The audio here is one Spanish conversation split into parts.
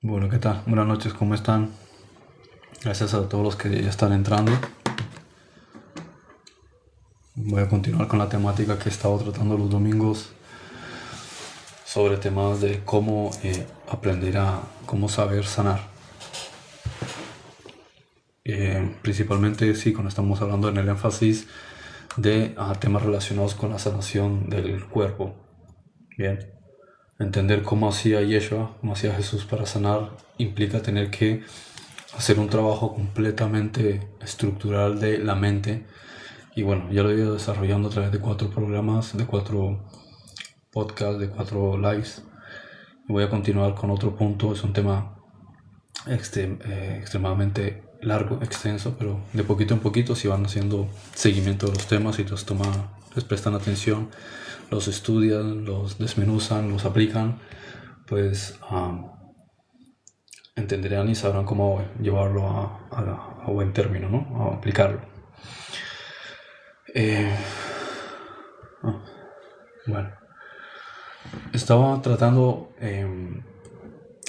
Bueno, ¿qué tal? Buenas noches, ¿cómo están? Gracias a todos los que ya están entrando. Voy a continuar con la temática que he estado tratando los domingos sobre temas de cómo aprender cómo saber sanar. Principalmente, sí, cuando estamos hablando en el énfasis de temas relacionados con la sanación del cuerpo. Bien. Entender cómo hacía Yeshua, cómo hacía Jesús para sanar, implica tener que hacer un trabajo completamente estructural de la mente. Y bueno, ya lo he ido desarrollando a través de 4 programas, de 4 podcasts, de 4 lives. Y voy a continuar con otro punto. Es un tema extremadamente largo, extenso, pero de poquito en poquito, si van haciendo seguimiento de los temas y les prestan atención, los estudian, los desmenuzan, los aplican, pues entenderán y sabrán cómo llevarlo a buen término, ¿no? A aplicarlo. Bueno, estaba tratando,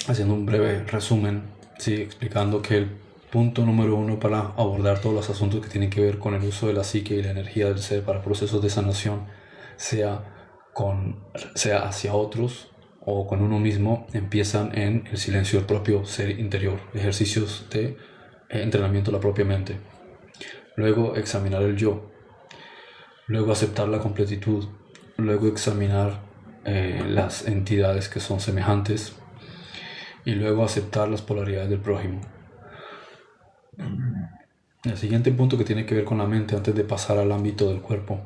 haciendo un breve resumen, sí, explicando que el punto número 1 para abordar todos los asuntos que tienen que ver con el uso de la psique y la energía del ser para procesos de sanación, sea hacia otros o con uno mismo, empiezan en el silencio del propio ser interior, ejercicios de entrenamiento de la propia mente. Luego examinar el yo, luego aceptar la completitud, luego examinar las entidades que son semejantes y luego aceptar las polaridades del prójimo. El siguiente punto que tiene que ver con la mente antes de pasar al ámbito del cuerpo,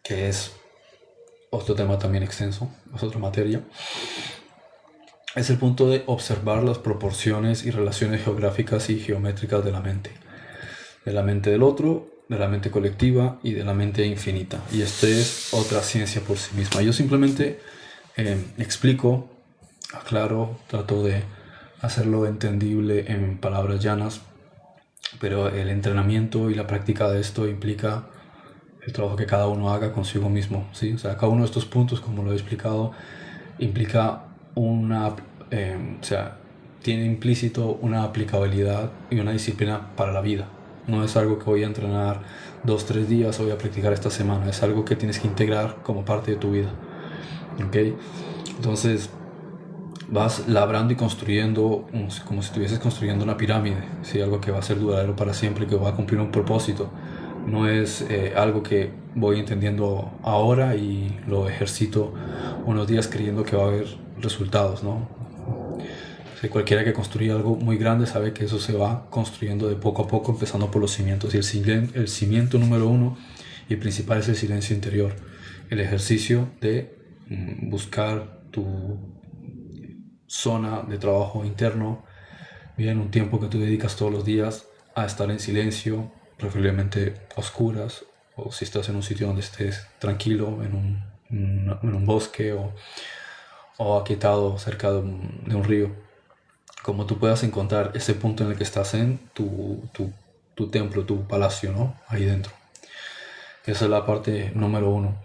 que es otro tema también extenso, es otra materia, es el punto de observar las proporciones y relaciones geográficas y geométricas de la mente del otro, de la mente colectiva y de la mente infinita. Y esta es otra ciencia por sí misma. Yo simplemente explico, aclaro, trato de hacerlo entendible en palabras llanas, pero el entrenamiento y la práctica de esto implica el trabajo que cada uno haga consigo mismo, ¿sí? O sea, cada uno de estos puntos, como lo he explicado, implica tiene implícito una aplicabilidad y una disciplina para la vida. No es algo que voy a entrenar 2-3 días o voy a practicar esta semana. Es algo que tienes que integrar como parte de tu vida. ¿Ok? Entonces vas labrando y construyendo como si estuvieses construyendo una pirámide, ¿sí? Algo que va a ser duradero para siempre y que va a cumplir un propósito. No es algo que voy entendiendo ahora y lo ejercito unos días creyendo que va a haber resultados, ¿no? Si cualquiera que construye algo muy grande sabe que eso se va construyendo de poco a poco, empezando por los cimientos. Y el cimiento número 1 y principal es el silencio interior. El ejercicio de buscar tu zona de trabajo interno, bien, un tiempo que tú dedicas todos los días a estar en silencio, preferiblemente a oscuras, o si estás en un sitio donde estés tranquilo, en un bosque o aquietado cerca de un río. Como tú puedas encontrar ese punto en el que estás en tu templo, tu palacio, ¿no? Ahí dentro. Esa es la parte número 1.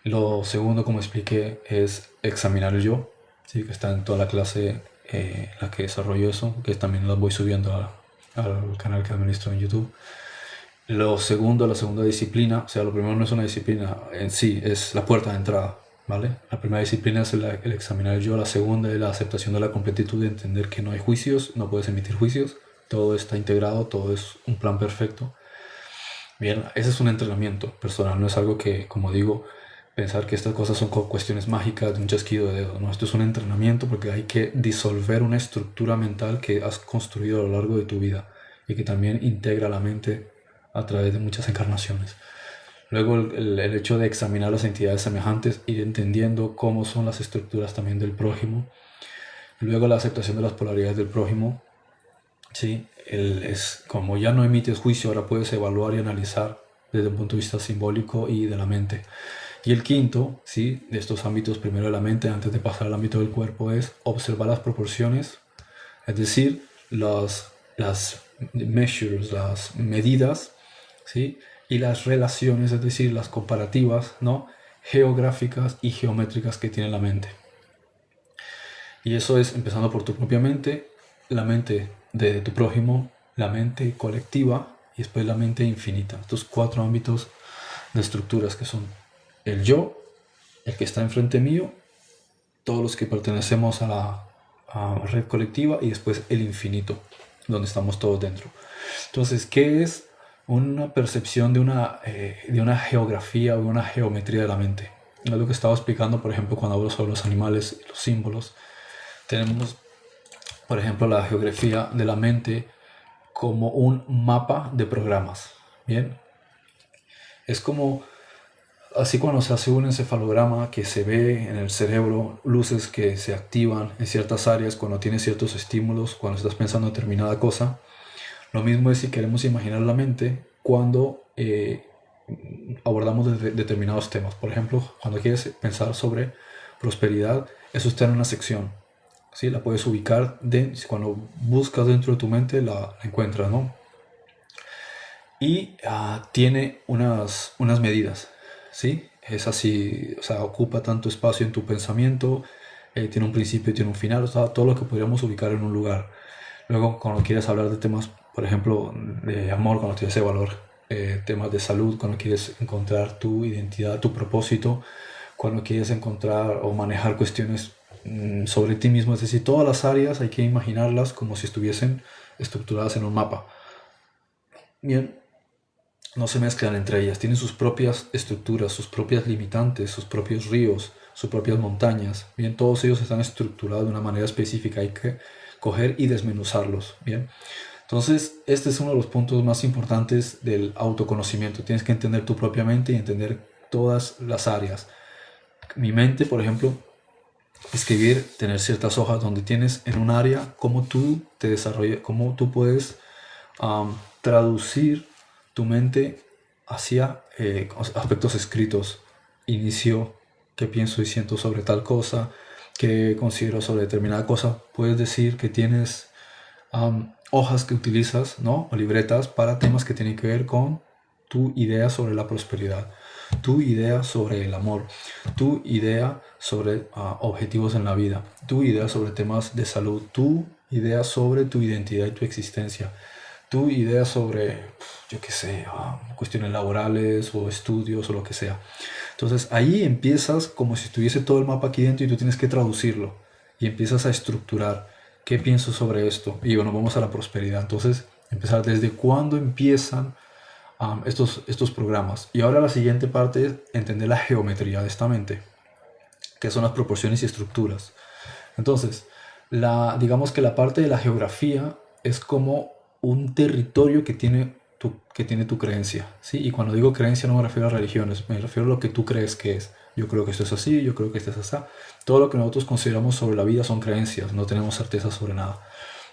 Lo segundo, como expliqué, es examinar el yo, ¿sí? Que está en toda la clase la que desarrollo eso, que también las voy subiendo al canal que administro en YouTube. Lo segundo, la segunda disciplina, o sea, lo primero no es una disciplina en sí, es la puerta de entrada, ¿vale? La primera disciplina es el examinar el yo, la segunda es la aceptación de la completitud, de entender que no hay juicios, no puedes emitir juicios, todo está integrado, todo es un plan perfecto. Bien, ese es un entrenamiento personal, no es algo que, como digo, pensar que estas cosas son cuestiones mágicas de un chasquido de dedos, no, esto es un entrenamiento porque hay que disolver una estructura mental que has construido a lo largo de tu vida y que también integra la mente a través de muchas encarnaciones. Luego el hecho de examinar las entidades semejantes, ir entendiendo cómo son las estructuras también del prójimo. Luego la aceptación de las polaridades del prójimo. ¿Sí? Como ya no emites juicio, ahora puedes evaluar y analizar desde un punto de vista simbólico y de la mente. Y el quinto, ¿sí? De estos ámbitos, primero de la mente, antes de pasar al ámbito del cuerpo, es observar las proporciones, es decir, las measures, las medidas, ¿sí? Y las relaciones, es decir, las comparativas, ¿no? Geográficas y geométricas que tiene la mente. Y eso es empezando por tu propia mente, la mente de tu prójimo, la mente colectiva y después la mente infinita. Estos 4 ámbitos de estructuras que son el yo, el que está enfrente mío, todos los que pertenecemos a la red colectiva y después el infinito, donde estamos todos dentro. Entonces, ¿qué es una percepción de una geografía o una geometría de la mente? Es lo que estaba explicando, por ejemplo, cuando hablo sobre los animales y los símbolos. Tenemos, por ejemplo, la geografía de la mente como un mapa de programas. Bien, es como así cuando se hace un encefalograma que se ve en el cerebro luces que se activan en ciertas áreas cuando tienes ciertos estímulos, cuando estás pensando en determinada cosa. Lo mismo es si queremos imaginar la mente cuando abordamos determinados temas. Por ejemplo, cuando quieres pensar sobre prosperidad, eso está en una sección. ¿Sí? La puedes ubicar, cuando buscas dentro de tu mente la encuentras, ¿no? Y tiene unas medidas, ¿sí? Es así, o sea, ocupa tanto espacio en tu pensamiento, tiene un principio y tiene un final, o sea, todo lo que podríamos ubicar en un lugar. Luego, cuando quieres hablar de temas, por ejemplo, de amor, cuando tienes ese valor, temas de salud, cuando quieres encontrar tu identidad, tu propósito, cuando quieres encontrar o manejar cuestiones sobre ti mismo, es decir, todas las áreas hay que imaginarlas como si estuviesen estructuradas en un mapa. Bien, no se mezclan entre ellas, tienen sus propias estructuras, sus propias limitantes, sus propios ríos, sus propias montañas. Bien, todos ellos están estructurados de una manera específica, hay que coger y desmenuzarlos. Bien, entonces este es uno de los puntos más importantes del autoconocimiento. Tienes que entender tu propia mente y entender todas las áreas. Mi mente, por ejemplo, escribir, tener ciertas hojas donde tienes en un área cómo tú te desarrollas, cómo tú puedes traducir tu mente hacia aspectos escritos. Inicio, qué pienso y siento sobre tal cosa, qué considero sobre determinada cosa. Puedes decir que tienes hojas que utilizas, ¿no? O libretas para temas que tienen que ver con tu idea sobre la prosperidad, tu idea sobre el amor, tu idea sobre objetivos en la vida, tu idea sobre temas de salud, tu idea sobre tu identidad y tu existencia, tu idea sobre, yo qué sé, cuestiones laborales o estudios o lo que sea. Entonces ahí empiezas como si estuviese todo el mapa aquí dentro y tú tienes que traducirlo y empiezas a estructurar qué pienso sobre esto. Y bueno, vamos a la prosperidad. Entonces empezar desde cuándo empiezan estos programas. Y ahora la siguiente parte es entender la geometría de esta mente, que son las proporciones y estructuras. Entonces, digamos que la parte de la geografía es como un territorio que tiene tu creencia, ¿sí? Y cuando digo creencia no me refiero a religiones, me refiero a lo que tú crees que es. Yo creo que esto es así, yo creo que esto es así. Todo lo que nosotros consideramos sobre la vida son creencias, no tenemos certeza sobre nada.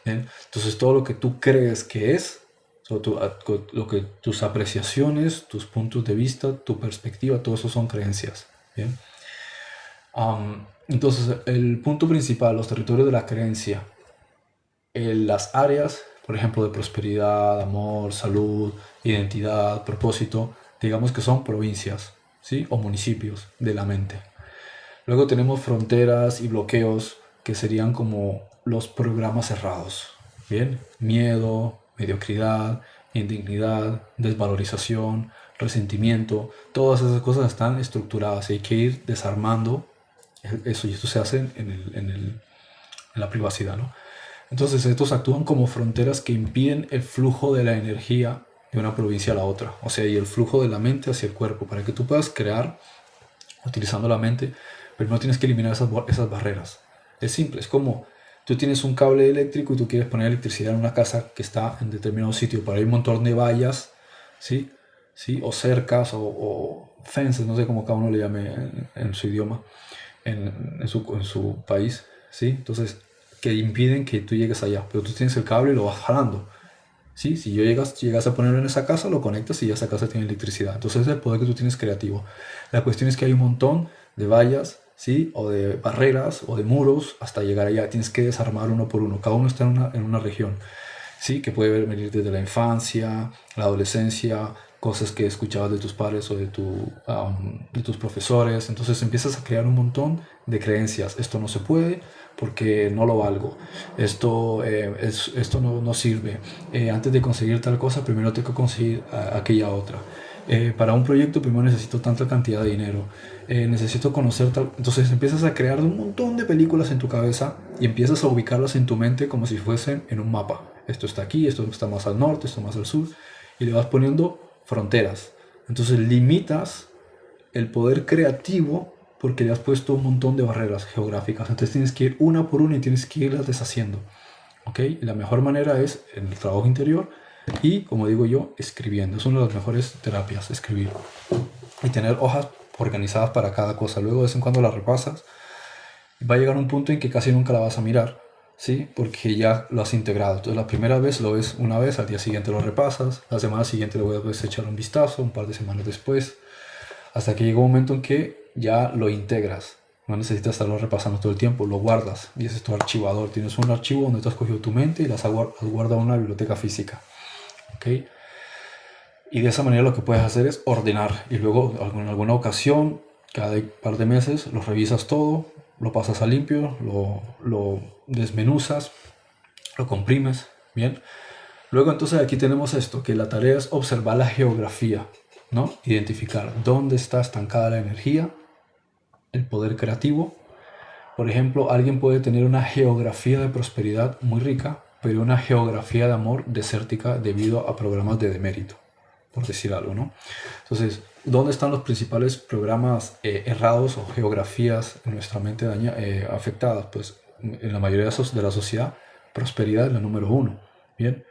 ¿Bien? Entonces todo lo que tú crees que es, tus apreciaciones, tus puntos de vista, tu perspectiva, todo eso son creencias. ¿Bien? Entonces el punto principal, los territorios de la creencia, las áreas, por ejemplo, de prosperidad, amor, salud, identidad, propósito, digamos que son provincias, ¿sí? O municipios de la mente. Luego tenemos fronteras y bloqueos que serían como los programas cerrados. Bien, miedo, mediocridad, indignidad, desvalorización, resentimiento, todas esas cosas están estructuradas y hay que ir desarmando eso, y esto se hace en la privacidad, ¿no? Entonces estos actúan como fronteras que impiden el flujo de la energía de una provincia a la otra, o sea, y el flujo de la mente hacia el cuerpo, para que tú puedas crear utilizando la mente. Primero tienes que eliminar esas barreras. Es simple, es como tú tienes un cable eléctrico y tú quieres poner electricidad en una casa que está en determinado sitio, pero hay un montón de vallas, ¿sí? ¿Sí? O cercas o fences, no sé cómo cada uno le llame en su idioma, en su país, ¿sí? Entonces, que impiden que tú llegues allá, pero tú tienes el cable y lo vas jalando. ¿Sí? Si llegas a ponerlo en esa casa, lo conectas y ya esa casa tiene electricidad. Entonces es el poder que tú tienes creativo. La cuestión es que hay un montón de vallas, ¿sí? O de barreras o de muros hasta llegar allá. Tienes que desarmar uno por uno. Cada uno está en una región, ¿sí? Que puede venir desde la infancia, la adolescencia, cosas que escuchabas de tus padres o de tus profesores. Entonces empiezas a crear un montón de creencias. Esto no se puede, porque no lo valgo, esto no sirve, antes de conseguir tal cosa primero tengo que conseguir aquella otra. Para un proyecto primero necesito tanta cantidad de dinero, necesito conocer tal... Entonces empiezas a crear un montón de películas en tu cabeza y empiezas a ubicarlas en tu mente como si fuesen en un mapa. Esto está aquí, esto está más al norte, esto más al sur, y le vas poniendo fronteras. Entonces limitas el poder creativo porque le has puesto un montón de barreras geográficas. Entonces tienes que ir una por una y tienes que irlas deshaciendo. ¿Ok? Y la mejor manera es en el trabajo interior y, como digo yo, escribiendo. Es una de las mejores terapias, escribir. Y tener hojas organizadas para cada cosa. Luego de vez en cuando las repasas. Va a llegar un punto en que casi nunca la vas a mirar, ¿sí? Porque ya lo has integrado. Entonces la primera vez lo ves una vez, al día siguiente lo repasas, la semana siguiente le vuelves a echar un vistazo, un par de semanas después, hasta que llega un momento en que ya lo integras. No necesitas estarlo repasando todo el tiempo, lo guardas y ese es tu archivador. Tienes un archivo donde tú has cogido tu mente y las has guardado en una biblioteca física. ¿Okay? Y de esa manera lo que puedes hacer es ordenar y luego en alguna ocasión, cada par de meses, lo revisas todo, lo pasas a limpio, lo desmenuzas, lo comprimes, ¿bien? Luego entonces aquí tenemos esto, que la tarea es observar la geografía, ¿no? Identificar dónde está estancada la energía, el poder creativo. Por ejemplo, alguien puede tener una geografía de prosperidad muy rica, pero una geografía de amor desértica debido a programas de demérito, por decir algo, ¿no? Entonces, ¿dónde están los principales programas errados o geografías en nuestra mente afectadas? Pues en la mayoría de la sociedad, prosperidad es la número uno, ¿bien?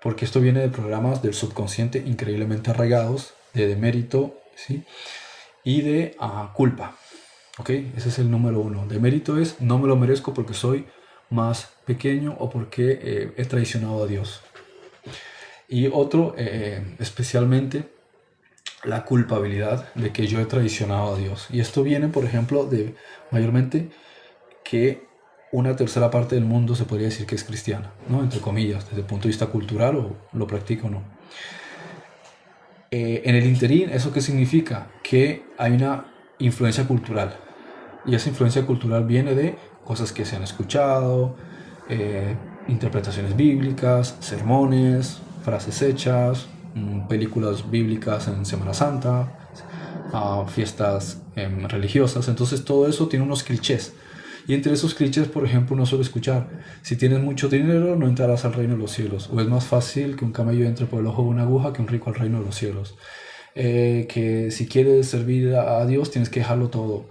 Porque esto viene de programas del subconsciente increíblemente arraigados, de demérito, ¿sí? Y de culpa, ¿ok? Ese es el número uno. Demérito es no me lo merezco porque soy más pequeño o porque he traicionado a Dios. Y otro, especialmente, la culpabilidad de que yo he traicionado a Dios. Y esto viene, por ejemplo, de mayormente que una tercera parte del mundo se podría decir que es cristiana, ¿no? Entre comillas, desde el punto de vista cultural, o lo practica o no. En el interín, ¿eso qué significa? Que hay una influencia cultural. Y esa influencia cultural viene de cosas que se han escuchado, interpretaciones bíblicas, sermones, frases hechas, películas bíblicas en Semana Santa, fiestas religiosas. Entonces todo eso tiene unos clichés. Y entre esos clichés, por ejemplo, uno suele escuchar: si tienes mucho dinero, no entrarás al reino de los cielos. O es más fácil que un camello entre por el ojo de una aguja que un rico al reino de los cielos. Que si quieres servir a Dios, tienes que dejarlo todo.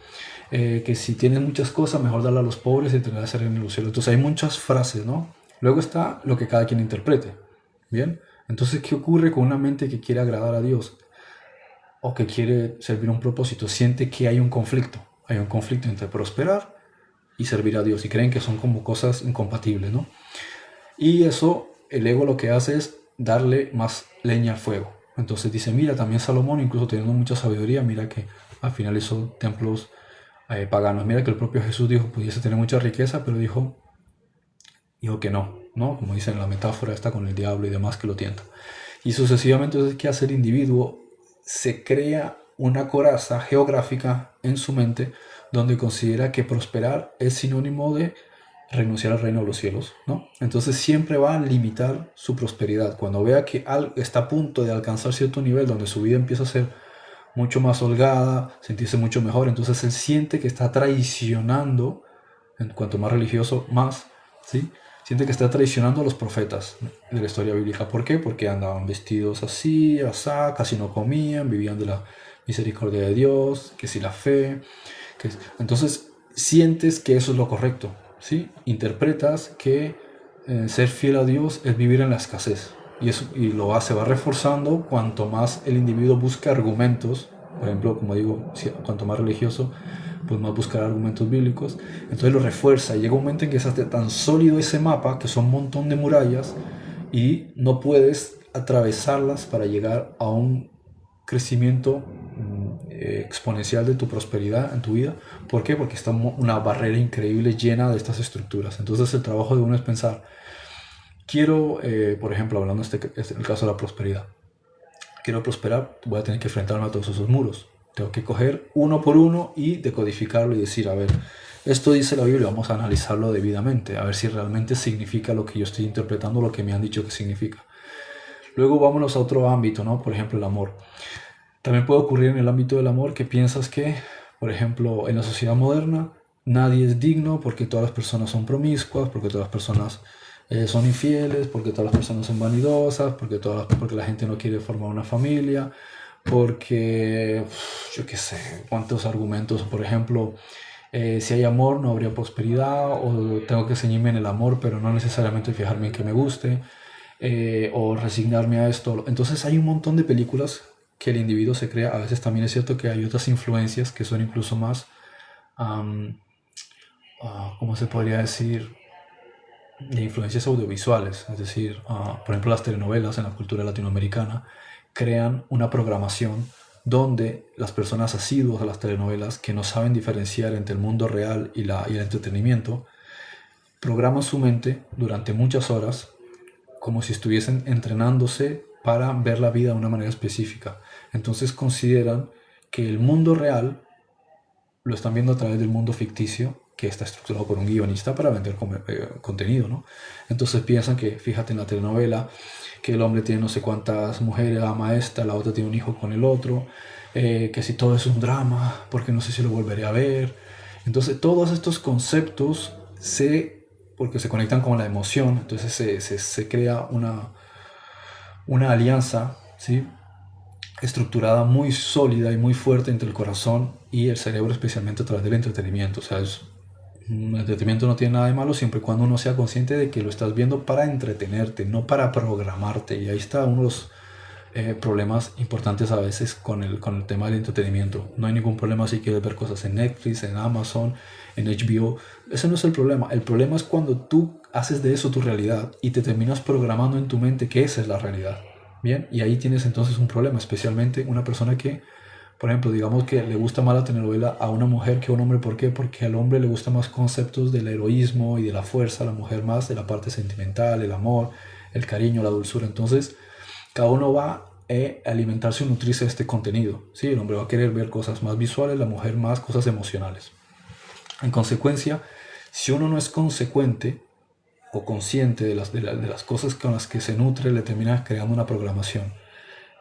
Que si tienes muchas cosas, mejor darle a los pobres y tendrás el reino de los cielos. Entonces hay muchas frases, ¿no? Luego está lo que cada quien interprete. ¿Bien? Entonces, ¿qué ocurre con una mente que quiere agradar a Dios o que quiere servir un propósito? Siente que hay un conflicto. Hay un conflicto entre prosperar y servir a Dios, y creen que son como cosas incompatibles, ¿no? Y eso, el ego lo que hace es darle más leña al fuego. Entonces dice, mira, también Salomón, incluso teniendo mucha sabiduría, mira que al final hizo templos paganos. Mira que el propio Jesús dijo, pudiese tener mucha riqueza, pero dijo que no, ¿no? Como dice en la metáfora esta con el diablo y demás que lo tienta. Y sucesivamente, entonces, ¿qué hace el individuo? Se crea una coraza geográfica en su mente donde considera que prosperar es sinónimo de renunciar al reino de los cielos, ¿no? Entonces siempre va a limitar su prosperidad. Cuando vea que está a punto de alcanzar cierto nivel donde su vida empieza a ser mucho más holgada, sentirse mucho mejor, entonces él siente que está traicionando, en cuanto más religioso, más, ¿sí? Siente que está traicionando a los profetas de la historia bíblica. ¿Por qué? Porque andaban vestidos así, asá, casi no comían, vivían de la misericordia de Dios, que si la fe. Entonces sientes que eso es lo correcto, ¿sí? Interpretas que ser fiel a Dios es vivir en la escasez. Y se va reforzando cuanto más el individuo busca argumentos. Por ejemplo, como digo, cuanto más religioso, pues más buscar argumentos bíblicos. Entonces lo refuerza y llega un momento en que se hace tan sólido ese mapa, que son un montón de murallas, y no puedes atravesarlas para llegar a un crecimiento exponencial de tu prosperidad en tu vida. ¿Por qué? Porque está una barrera increíble llena de estas estructuras. Entonces el trabajo de uno es pensar, quiero, por ejemplo, hablando el caso de la prosperidad, quiero prosperar, voy a tener que enfrentarme a todos esos muros. Tengo que coger uno por uno y decodificarlo y decir, a ver, Esto dice la Biblia, vamos a analizarlo debidamente, a ver si realmente significa lo que yo estoy interpretando, lo que me han dicho que significa. Luego vámonos a otro ámbito, ¿no? Por ejemplo, el amor. También puede ocurrir en el ámbito del amor que piensas que, por ejemplo, en la sociedad moderna, nadie es digno porque todas las personas son promiscuas, porque todas las personas son infieles, porque todas las personas son vanidosas, porque la gente no quiere formar una familia, porque, yo qué sé, cuántos argumentos, por ejemplo, si hay amor no habría prosperidad, o tengo que ceñirme en el amor, pero no necesariamente fijarme en que me guste, o resignarme a esto. Entonces hay un montón de películas que el individuo se crea. A veces también es cierto que hay otras influencias que son incluso más, um, ¿cómo se podría decir? De influencias audiovisuales. Es decir, por ejemplo, las telenovelas en la cultura latinoamericana crean una programación donde las personas asiduas a las telenovelas que no saben diferenciar entre el mundo real y el entretenimiento programan su mente durante muchas horas como si estuviesen entrenándose para ver la vida de una manera específica. Entonces consideran que el mundo real lo están viendo a través del mundo ficticio que está estructurado por un guionista para vender contenido, ¿no? Entonces piensan que, fíjate en la telenovela, que el hombre tiene no sé cuántas mujeres, ama a esta, la otra tiene un hijo con el otro, que si todo es un drama, porque no sé si lo volveré a ver. Entonces todos estos conceptos porque se conectan con la emoción, entonces se crea una alianza, ¿sí? Estructurada muy sólida y muy fuerte entre el corazón y el cerebro, especialmente a través del entretenimiento. O sea, el entretenimiento no tiene nada de malo siempre y cuando uno sea consciente de que lo estás viendo para entretenerte, no para programarte. Y ahí está uno de los problemas importantes a veces con el tema del entretenimiento. No hay ningún problema si quieres ver cosas en Netflix, en Amazon, en HBO. Ese no es el problema. El problema es cuando tú haces de eso tu realidad y te terminas programando en tu mente que esa es la realidad. Bien, y ahí tienes entonces un problema, especialmente una persona que, por ejemplo, digamos que le gusta más la telenovela a una mujer que a un hombre. ¿Por qué? Porque al hombre le gustan más conceptos del heroísmo y de la fuerza, a la mujer más de la parte sentimental, el amor, el cariño, la dulzura. Entonces, cada uno va a alimentarse y nutrirse de este contenido. ¿Sí? El hombre va a querer ver cosas más visuales, la mujer más cosas emocionales. En consecuencia, si uno no es consecuente o consciente de las cosas con las que se nutre, le termina creando una programación.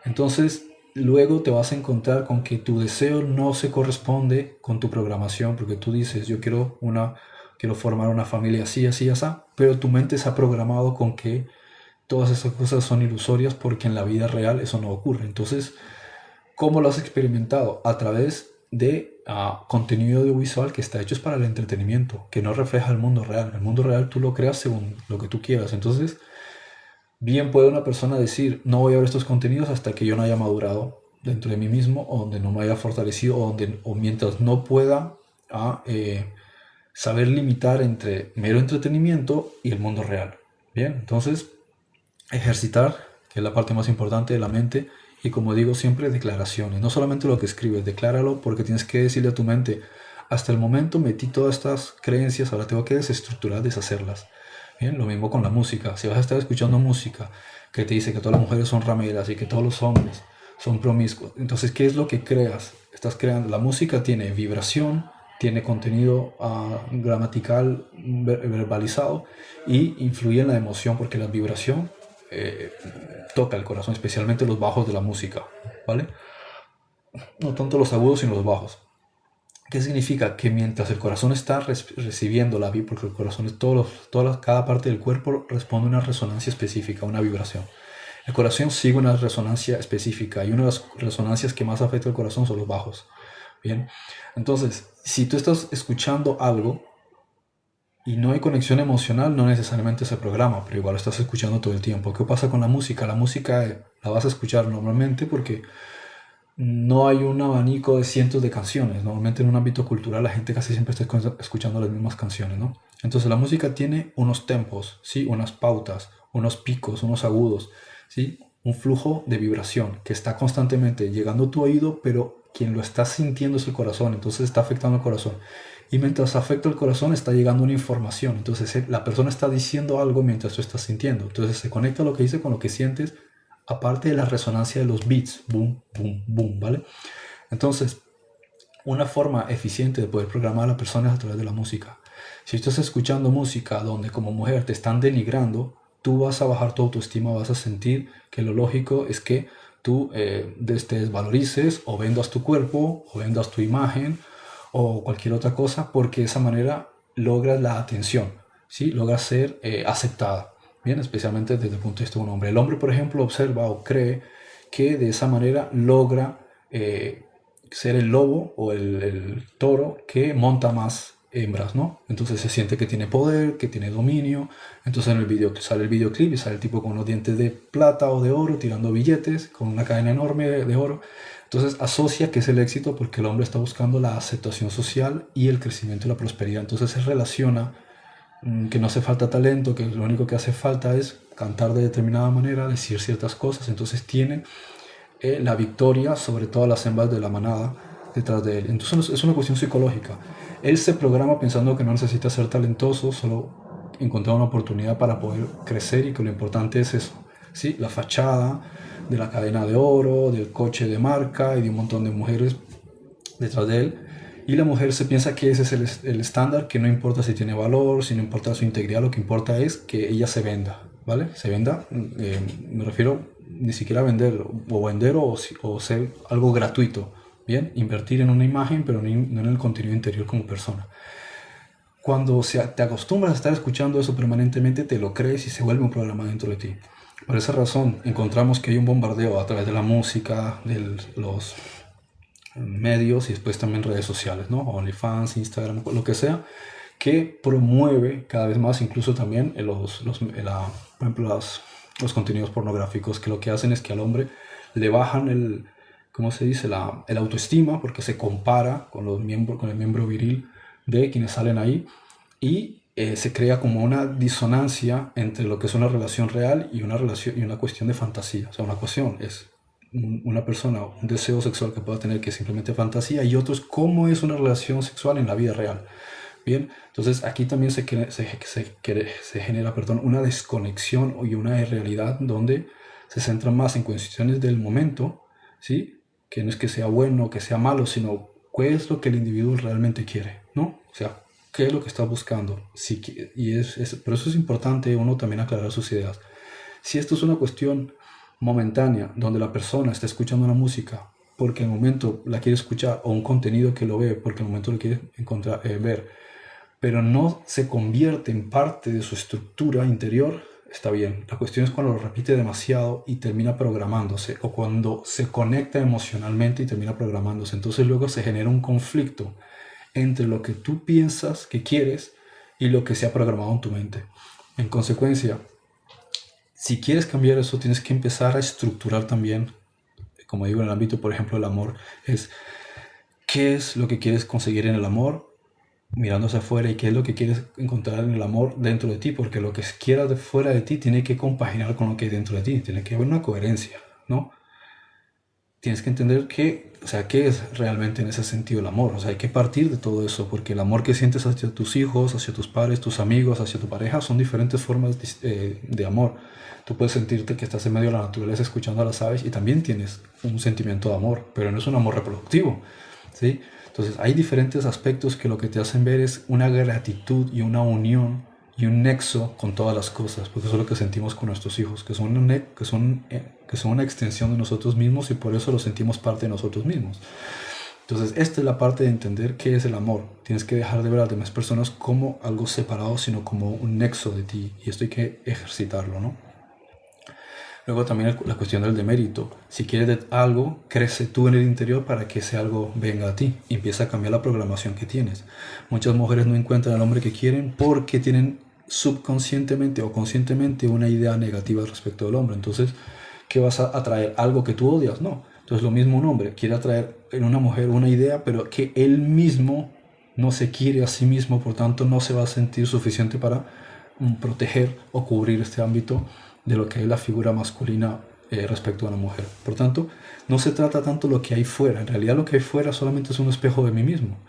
Entonces, luego te vas a encontrar con que tu deseo no se corresponde con tu programación, porque tú dices, yo quiero formar una familia así, así, así, pero tu mente se ha programado con que todas esas cosas son ilusorias porque en la vida real eso no ocurre. Entonces, ¿cómo lo has experimentado? A través de contenido audiovisual que está hecho para el entretenimiento, que no refleja el mundo real. El mundo real tú lo creas según lo que tú quieras. Entonces, bien puede una persona decir, no voy a ver estos contenidos hasta que yo no haya madurado dentro de mí mismo, o donde no me haya fortalecido, o mientras no pueda saber limitar entre mero entretenimiento y el mundo real. Bien, entonces, ejercitar, que es la parte más importante de la mente, y como digo siempre, declaraciones. No solamente lo que escribes, decláralo, porque tienes que decirle a tu mente, hasta el momento metí todas estas creencias, ahora tengo que desestructurar, deshacerlas. Bien, lo mismo con la música. Si vas a estar escuchando música que te dice que todas las mujeres son rameras y que todos los hombres son promiscuos, entonces, ¿qué es lo que creas? Estás creando. La música tiene vibración, tiene contenido gramatical verbalizado y influye en la emoción, porque la vibración toca el corazón, especialmente los bajos de la música, ¿vale? No tanto los agudos sino los bajos. ¿Qué significa? Que mientras el corazón está recibiendo la vibra, porque el corazón es cada parte del cuerpo responde a una resonancia específica, una vibración. El corazón sigue una resonancia específica y una de las resonancias que más afecta al corazón son los bajos. Bien, entonces, si tú estás escuchando algo y no hay conexión emocional, no necesariamente se programa, pero igual lo estás escuchando todo el tiempo. ¿Qué pasa con la música? La música la vas a escuchar normalmente porque no hay un abanico de cientos de canciones. Normalmente en un ámbito cultural la gente casi siempre está escuchando las mismas canciones, ¿no? Entonces la música tiene unos tempos, ¿sí? Unas pautas, unos picos, unos agudos, ¿sí? Un flujo de vibración que está constantemente llegando a tu oído, pero quien lo está sintiendo es el corazón, entonces está afectando el corazón. Y mientras afecta el corazón está llegando una información, entonces la persona está diciendo algo mientras tú estás sintiendo. Entonces se conecta lo que dice con lo que sientes, aparte de la resonancia de los beats, boom, boom, boom, ¿vale? Entonces, una forma eficiente de poder programar a la persona es a través de la música. Si estás escuchando música donde como mujer te están denigrando, tú vas a bajar tu autoestima, vas a sentir que lo lógico es que tú te desvalorices o vendas tu cuerpo o vendas tu imagen o cualquier otra cosa, porque de esa manera logras la atención, ¿sí? Logras ser aceptada, bien, especialmente desde el punto de vista de un hombre. El hombre, por ejemplo, observa o cree que de esa manera logra ser el lobo o el toro que monta más hembras, ¿no? Entonces se siente que tiene poder, que tiene dominio. Entonces en el video sale el videoclip y sale el tipo con unos dientes de plata o de oro tirando billetes, con una cadena enorme de oro. Entonces asocia que es el éxito porque el hombre está buscando la aceptación social y el crecimiento y la prosperidad. Entonces se relaciona que no hace falta talento, que lo único que hace falta es cantar de determinada manera, decir ciertas cosas. Entonces tiene la victoria sobre todas las hembras de la manada detrás de él. Entonces es una cuestión psicológica. Él se programa pensando que no necesita ser talentoso, solo encontrar una oportunidad para poder crecer y que lo importante es eso, ¿sí? La fachada de la cadena de oro, del coche de marca y de un montón de mujeres detrás de él. Y la mujer se piensa que ese es el estándar, que no importa si tiene valor, si no importa su integridad, lo que importa es que ella se venda, ¿vale? Se venda, me refiero ni siquiera a vender o ser algo gratuito, ¿bien? Invertir en una imagen, pero no en el contenido interior como persona. Cuando te acostumbras a estar escuchando eso permanentemente, te lo crees y se vuelve un programa dentro de ti. Por esa razón, encontramos que hay un bombardeo a través de la música, de los medios y después también redes sociales, ¿no? OnlyFans, Instagram, lo que sea, que promueve cada vez más, incluso también por ejemplo, los contenidos pornográficos, que lo que hacen es que al hombre le bajan ¿cómo se dice? El autoestima, porque se compara con el miembro viril de quienes salen ahí, y se crea como una disonancia entre lo que es una relación real y una cuestión de fantasía. O sea, una cuestión es una persona, un deseo sexual que pueda tener que es simplemente fantasía, y otro es cómo es una relación sexual en la vida real. Bien, entonces aquí también se genera una desconexión y una irrealidad donde se centra más en cuestiones del momento, ¿sí? Que no es que sea bueno o que sea malo, sino qué es lo que el individuo realmente quiere, ¿no? O sea, qué es lo que está buscando. Por eso es importante uno también aclarar sus ideas. Si esto es una cuestión momentánea, donde la persona está escuchando una música porque en el momento la quiere escuchar, o un contenido que lo ve porque en el momento lo quiere ver, pero no se convierte en parte de su estructura interior, está bien. La cuestión es cuando lo repite demasiado y termina programándose, o cuando se conecta emocionalmente y termina programándose. Entonces luego se genera un conflicto entre lo que tú piensas que quieres y lo que se ha programado en tu mente. En consecuencia, si quieres cambiar eso, tienes que empezar a estructurar también, como digo, en el ámbito, por ejemplo, del amor, es qué es lo que quieres conseguir en el amor, mirando hacia afuera, y qué es lo que quieres encontrar en el amor dentro de ti, porque lo que quieras de fuera de ti tiene que compaginar con lo que hay dentro de ti, tiene que haber una coherencia, ¿no? Tienes que entender qué es realmente en ese sentido el amor. O sea, hay que partir de todo eso, porque el amor que sientes hacia tus hijos, hacia tus padres, tus amigos, hacia tu pareja, son diferentes formas de amor. Tú puedes sentirte que estás en medio de la naturaleza escuchando a las aves y también tienes un sentimiento de amor, pero no es un amor reproductivo, ¿sí? Entonces hay diferentes aspectos que lo que te hacen ver es una gratitud y una unión y un nexo con todas las cosas, porque eso es lo que sentimos con nuestros hijos, que son una extensión de nosotros mismos, y por eso lo sentimos parte de nosotros mismos. Entonces esta es la parte de entender qué es el amor. Tienes que dejar de ver a las demás personas como algo separado, sino como un nexo de ti, y esto hay que ejercitarlo, ¿no? Luego también la cuestión del demérito. Si quieres algo, crece tú en el interior para que ese algo venga a ti y empieza a cambiar la programación que tienes. Muchas mujeres no encuentran al hombre que quieren porque tienen subconscientemente o conscientemente una idea negativa respecto del hombre. Entonces, ¿qué vas a atraer? ¿Algo que tú odias? No. Entonces lo mismo un hombre quiere atraer en una mujer una idea, pero que él mismo no se quiere a sí mismo, por tanto no se va a sentir suficiente para proteger o cubrir este ámbito de lo que es la figura masculina respecto a una mujer. Por tanto, no se trata tanto de lo que hay fuera. En realidad lo que hay fuera solamente es un espejo de mí mismo.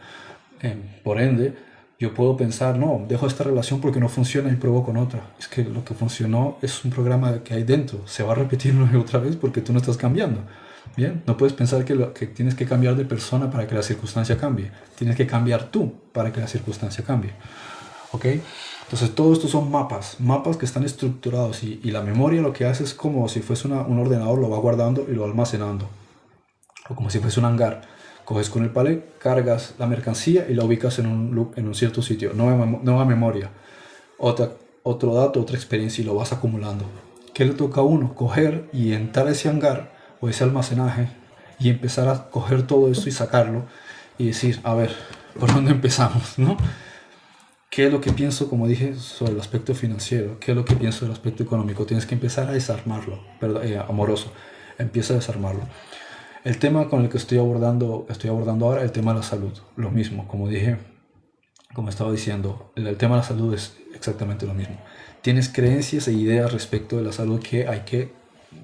Por ende, yo puedo pensar, no, dejo esta relación porque no funciona y pruebo con otra. Es que lo que funcionó es un programa que hay dentro. Se va a repetir una y otra vez porque tú no estás cambiando. Bien, no puedes pensar que tienes que cambiar de persona para que la circunstancia cambie. Tienes que cambiar tú para que la circunstancia cambie. ¿Ok? Entonces, todo esto son mapas que están estructurados y la memoria lo que hace es como si fuese un ordenador, lo va guardando y lo va almacenando. O como si fuese un hangar. Coges con el palet, cargas la mercancía y la ubicas en un cierto sitio. Nueva memoria. Otro dato, otra experiencia y lo vas acumulando. ¿Qué le toca a uno? Coger y entrar a ese hangar o ese almacenaje y empezar a coger todo eso y sacarlo y decir, a ver, ¿por dónde empezamos? ¿No? ¿Qué es lo que pienso, como dije, sobre el aspecto financiero? ¿Qué es lo que pienso del aspecto económico? Tienes que empezar a desarmarlo, amoroso. Empieza a desarmarlo. El tema con el que estoy abordando ahora, el tema de la salud. Lo mismo, como dije, como estaba diciendo, el tema de la salud es exactamente lo mismo. Tienes creencias e ideas respecto de la salud que hay que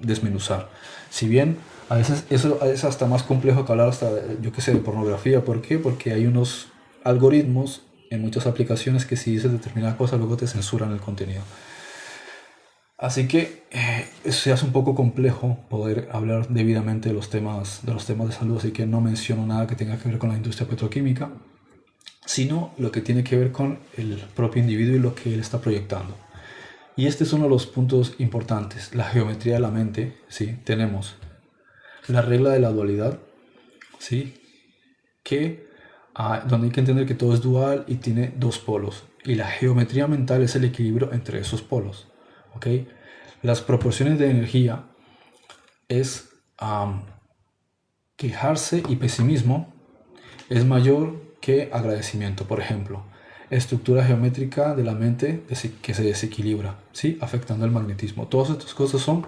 desmenuzar. Si bien a veces eso es hasta más complejo que hablar hasta, yo qué sé, de pornografía. ¿Por qué? Porque hay unos algoritmos en muchas aplicaciones que si dices determinada cosa luego te censuran el contenido. Así que se hace un poco complejo poder hablar debidamente de los temas de salud, así que no menciono nada que tenga que ver con la industria petroquímica, sino lo que tiene que ver con el propio individuo y lo que él está proyectando. Y este es uno de los puntos importantes, la geometría de la mente. ¿Sí? Tenemos la regla de la dualidad, ¿sí? Donde hay que entender que todo es dual y tiene dos polos. Y la geometría mental es el equilibrio entre esos polos. ¿Ok? Las proporciones de energía es quejarse y pesimismo es mayor que agradecimiento, por ejemplo. Estructura geométrica de la mente que se desequilibra, ¿sí? Afectando el magnetismo. Todas estas cosas son,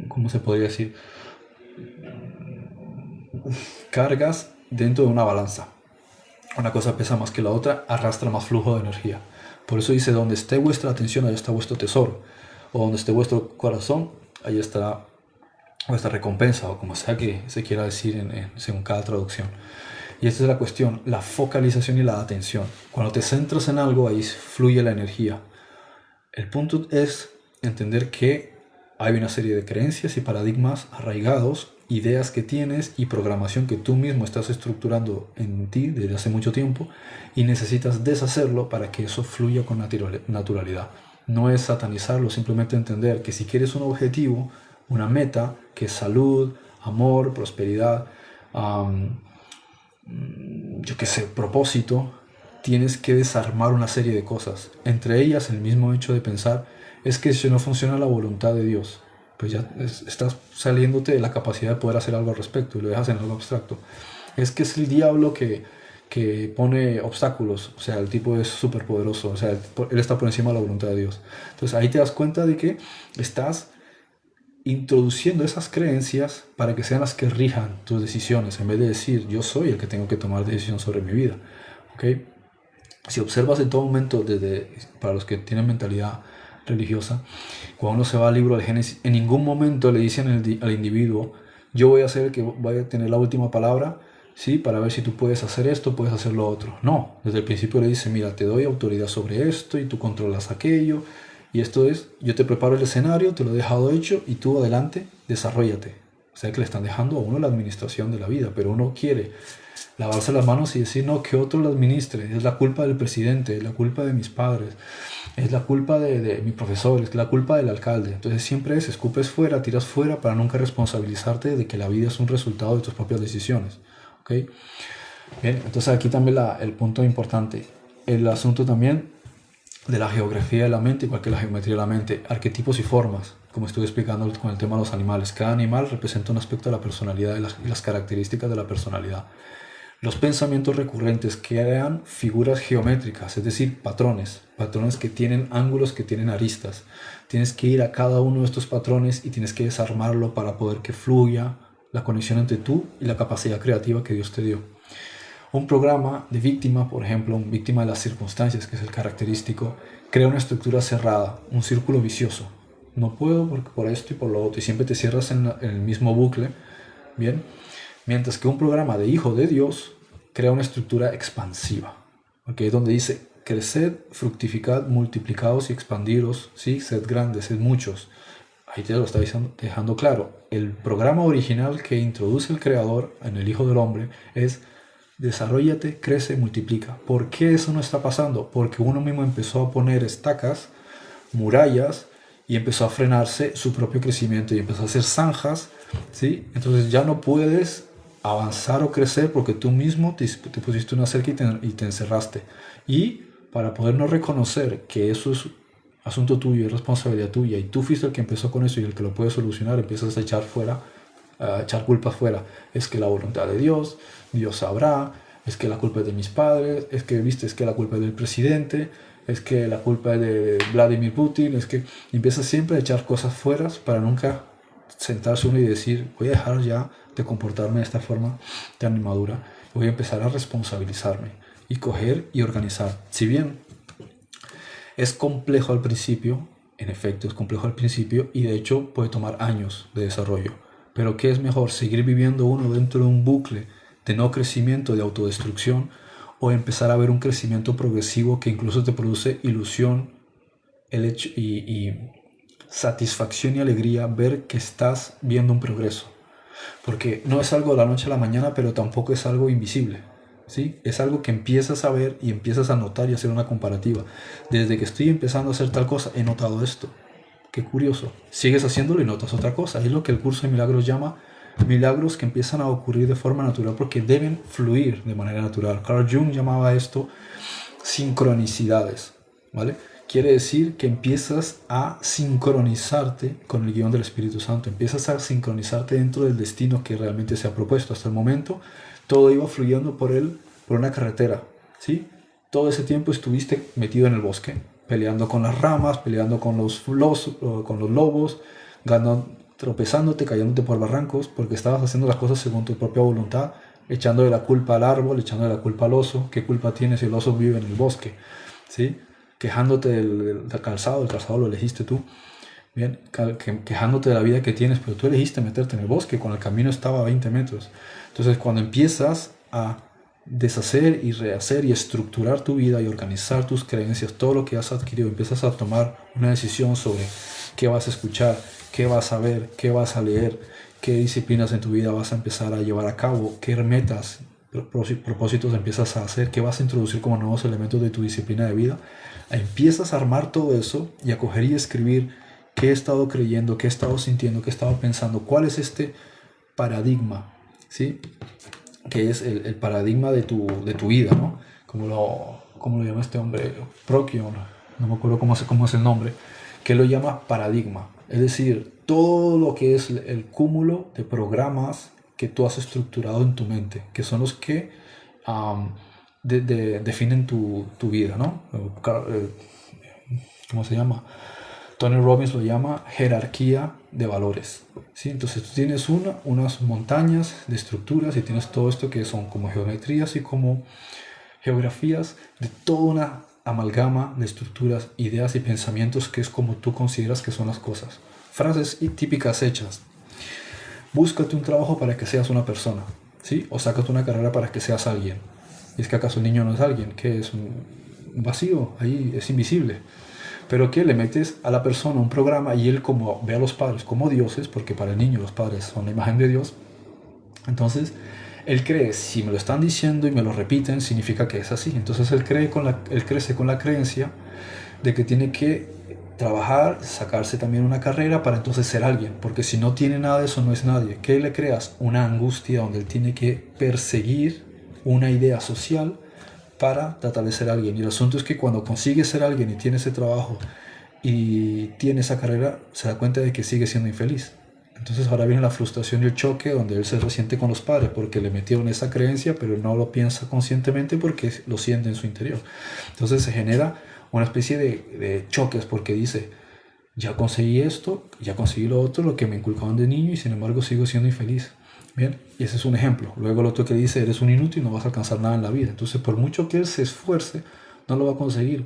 ¿cómo se podría decir? Cargas dentro de una balanza. Una cosa pesa más que la otra, arrastra más flujo de energía. Por eso dice, donde esté vuestra atención, ahí está vuestro tesoro. O donde esté vuestro corazón, ahí estará vuestra recompensa, o como sea que se quiera decir según cada traducción. Y esta es la cuestión, la focalización y la atención. Cuando te centras en algo, ahí fluye la energía. El punto es entender que hay una serie de creencias y paradigmas arraigados, ideas que tienes y programación que tú mismo estás estructurando en ti desde hace mucho tiempo y necesitas deshacerlo para que eso fluya con naturalidad. No es satanizarlo, simplemente entender que si quieres un objetivo, una meta, que es salud, amor, prosperidad, yo qué sé, propósito, tienes que desarmar una serie de cosas. Entre ellas, el mismo hecho de pensar, es que si no funciona la voluntad de Dios, pues ya estás saliéndote de la capacidad de poder hacer algo al respecto y lo dejas en algo abstracto. Es que es el diablo que pone obstáculos, o sea, el tipo es súper poderoso, o sea, él está por encima de la voluntad de Dios. Entonces ahí te das cuenta de que estás introduciendo esas creencias para que sean las que rijan tus decisiones, en vez de decir, yo soy el que tengo que tomar decisión sobre mi vida. ¿Okay? Si observas en todo momento, para los que tienen mentalidad religiosa, cuando uno se va al libro de Génesis, en ningún momento le dicen al individuo, yo voy a ser el que vaya a tener la última palabra, ¿sí? Para ver si tú puedes hacer esto, puedes hacer lo otro. No, desde el principio le dice, mira, te doy autoridad sobre esto y tú controlas aquello. Y esto es, yo te preparo el escenario, te lo he dejado hecho y tú adelante, desarrollate. O sea que le están dejando a uno la administración de la vida, pero uno quiere lavarse las manos y decir, no, que otro lo administre. Es la culpa del presidente, es la culpa de mis padres, es la culpa de mi profesor, es la culpa del alcalde. Entonces siempre escupes fuera, tiras fuera para nunca responsabilizarte de que la vida es un resultado de tus propias decisiones. ¿Okay? Bien, entonces aquí también el punto importante. El asunto también de la geografía de la mente, igual que la geometría de la mente, arquetipos y formas, como estuve explicando con el tema de los animales. Cada animal representa un aspecto de la personalidad y las características de la personalidad. Los pensamientos recurrentes crean figuras geométricas, es decir, patrones que tienen ángulos, que tienen aristas. Tienes que ir a cada uno de estos patrones y tienes que desarmarlo para poder que fluya la conexión entre tú y la capacidad creativa que Dios te dio. Un programa de víctima, por ejemplo, un víctima de las circunstancias, que es el característico, crea una estructura cerrada, un círculo vicioso. No puedo porque por esto y por lo otro, y siempre te cierras en el mismo bucle, ¿bien? Mientras que un programa de hijo de Dios crea una estructura expansiva, ¿okay? Donde dice, creced, fructificad, multiplicaos y expandiros, ¿sí? Sed grandes, sed muchos. ahí te lo está dejando claro. El programa original que introduce el Creador en el Hijo del Hombre es: desarróllate, crece, multiplica. ¿Por qué eso no está pasando? Porque uno mismo empezó a poner estacas, murallas, y empezó a frenarse su propio crecimiento y empezó a hacer zanjas, ¿sí? Entonces ya no puedes avanzar o crecer porque tú mismo te pusiste una cerca y te encerraste. Y para poder no reconocer que eso es asunto tuyo y responsabilidad tuya y tú fuiste el que empezó con eso y el que lo puede solucionar, empiezas a echar fuera, a echar culpas fuera. Es que la voluntad de Dios, Dios sabrá, es que la culpa es de mis padres, es que viste, es que la culpa es del presidente, es que la culpa es de Vladimir Putin, es que empiezas siempre a echar cosas fuera para nunca sentarse uno y decir: voy a dejar ya de comportarme de esta forma tan inmadura, voy a empezar a responsabilizarme y coger y organizar. Si bien es complejo al principio, en efecto es complejo al principio y de hecho puede tomar años de desarrollo, pero ¿qué es mejor? ¿Seguir viviendo uno dentro de un bucle de no crecimiento, de autodestrucción, o empezar a ver un crecimiento progresivo que incluso te produce ilusión el hecho, y satisfacción y alegría ver que estás viendo un progreso? Porque no es algo de la noche a la mañana, pero tampoco es algo invisible, ¿sí? Es algo que empiezas a ver y empiezas a notar y a hacer una comparativa. Desde que estoy empezando a hacer tal cosa, he notado esto. Qué curioso. Sigues haciéndolo y notas otra cosa. Es lo que el curso de milagros llama milagros que empiezan a ocurrir de forma natural porque deben fluir de manera natural. Carl Jung llamaba esto sincronicidades, ¿vale? Quiere decir que empiezas a sincronizarte con el guión del Espíritu Santo, empiezas a sincronizarte dentro del destino que realmente se ha propuesto. Hasta el momento todo iba fluyendo por una carretera, ¿sí? Todo ese tiempo estuviste metido en el bosque, peleando con las ramas, peleando con los lobos, tropezándote, cayéndote por barrancos, porque estabas haciendo las cosas según tu propia voluntad, echándole la culpa al árbol, echándole la culpa al oso. ¿Qué culpa tienes si el oso vive en el bosque? ¿Sí? Quejándote del calzado, el calzado lo elegiste tú. Bien, quejándote de la vida que tienes, pero tú elegiste meterte en el bosque cuando el camino estaba a 20 metros. Entonces, cuando empiezas a deshacer y rehacer y estructurar tu vida y organizar tus creencias, todo lo que has adquirido, empiezas a tomar una decisión sobre qué vas a escuchar, qué vas a ver, qué vas a leer, qué disciplinas en tu vida vas a empezar a llevar a cabo, qué metas, propósitos empiezas a hacer, qué vas a introducir como nuevos elementos de tu disciplina de vida. Empiezas a armar todo eso y a coger y escribir qué he estado creyendo, qué he estado sintiendo, qué he estado pensando, cuál es este paradigma, ¿sí? Que es el paradigma de tu vida, ¿no? Como lo llama este hombre, Procyon, no me acuerdo cómo es el nombre, que lo llama paradigma. Es decir, todo lo que es el cúmulo de programas que tú has estructurado en tu mente, que son los que definen tu vida, ¿no? ¿Cómo se llama? Tony Robbins lo llama jerarquía de valores, ¿sí? Entonces tú tienes unas montañas de estructuras y tienes todo esto que son como geometrías y como geografías de toda una amalgama de estructuras, ideas y pensamientos que es como tú consideras que son las cosas. Frases típicas hechas. Búscate un trabajo para que seas una persona, ¿sí? O sácate una carrera para que seas alguien. ¿Y es que acaso el niño no es alguien? ¿Qué es? Un vacío, ahí es invisible. Pero que le metes a la persona un programa y él, como ve a los padres como dioses, porque para el niño los padres son la imagen de Dios, entonces él cree, si me lo están diciendo y me lo repiten, significa que es así. Entonces él crece con la creencia de que tiene que trabajar, sacarse también una carrera para entonces ser alguien, porque si no tiene nada de eso no es nadie. ¿Qué le creas? Una angustia donde él tiene que perseguir una idea social para tratar de ser alguien. Y el asunto es que cuando consigue ser alguien y tiene ese trabajo y tiene esa carrera, se da cuenta de que sigue siendo infeliz. Entonces ahora viene la frustración y el choque donde él se resiente con los padres porque le metieron esa creencia, pero no lo piensa conscientemente porque lo siente en su interior. Entonces se genera una especie de choques porque dice: ya conseguí esto, ya conseguí lo otro, lo que me inculcaban de niño, y sin embargo sigo siendo infeliz. Bien, y ese es un ejemplo. Luego el otro que dice: eres un inútil, no vas a alcanzar nada en la vida. Entonces, por mucho que él se esfuerce, no lo va a conseguir.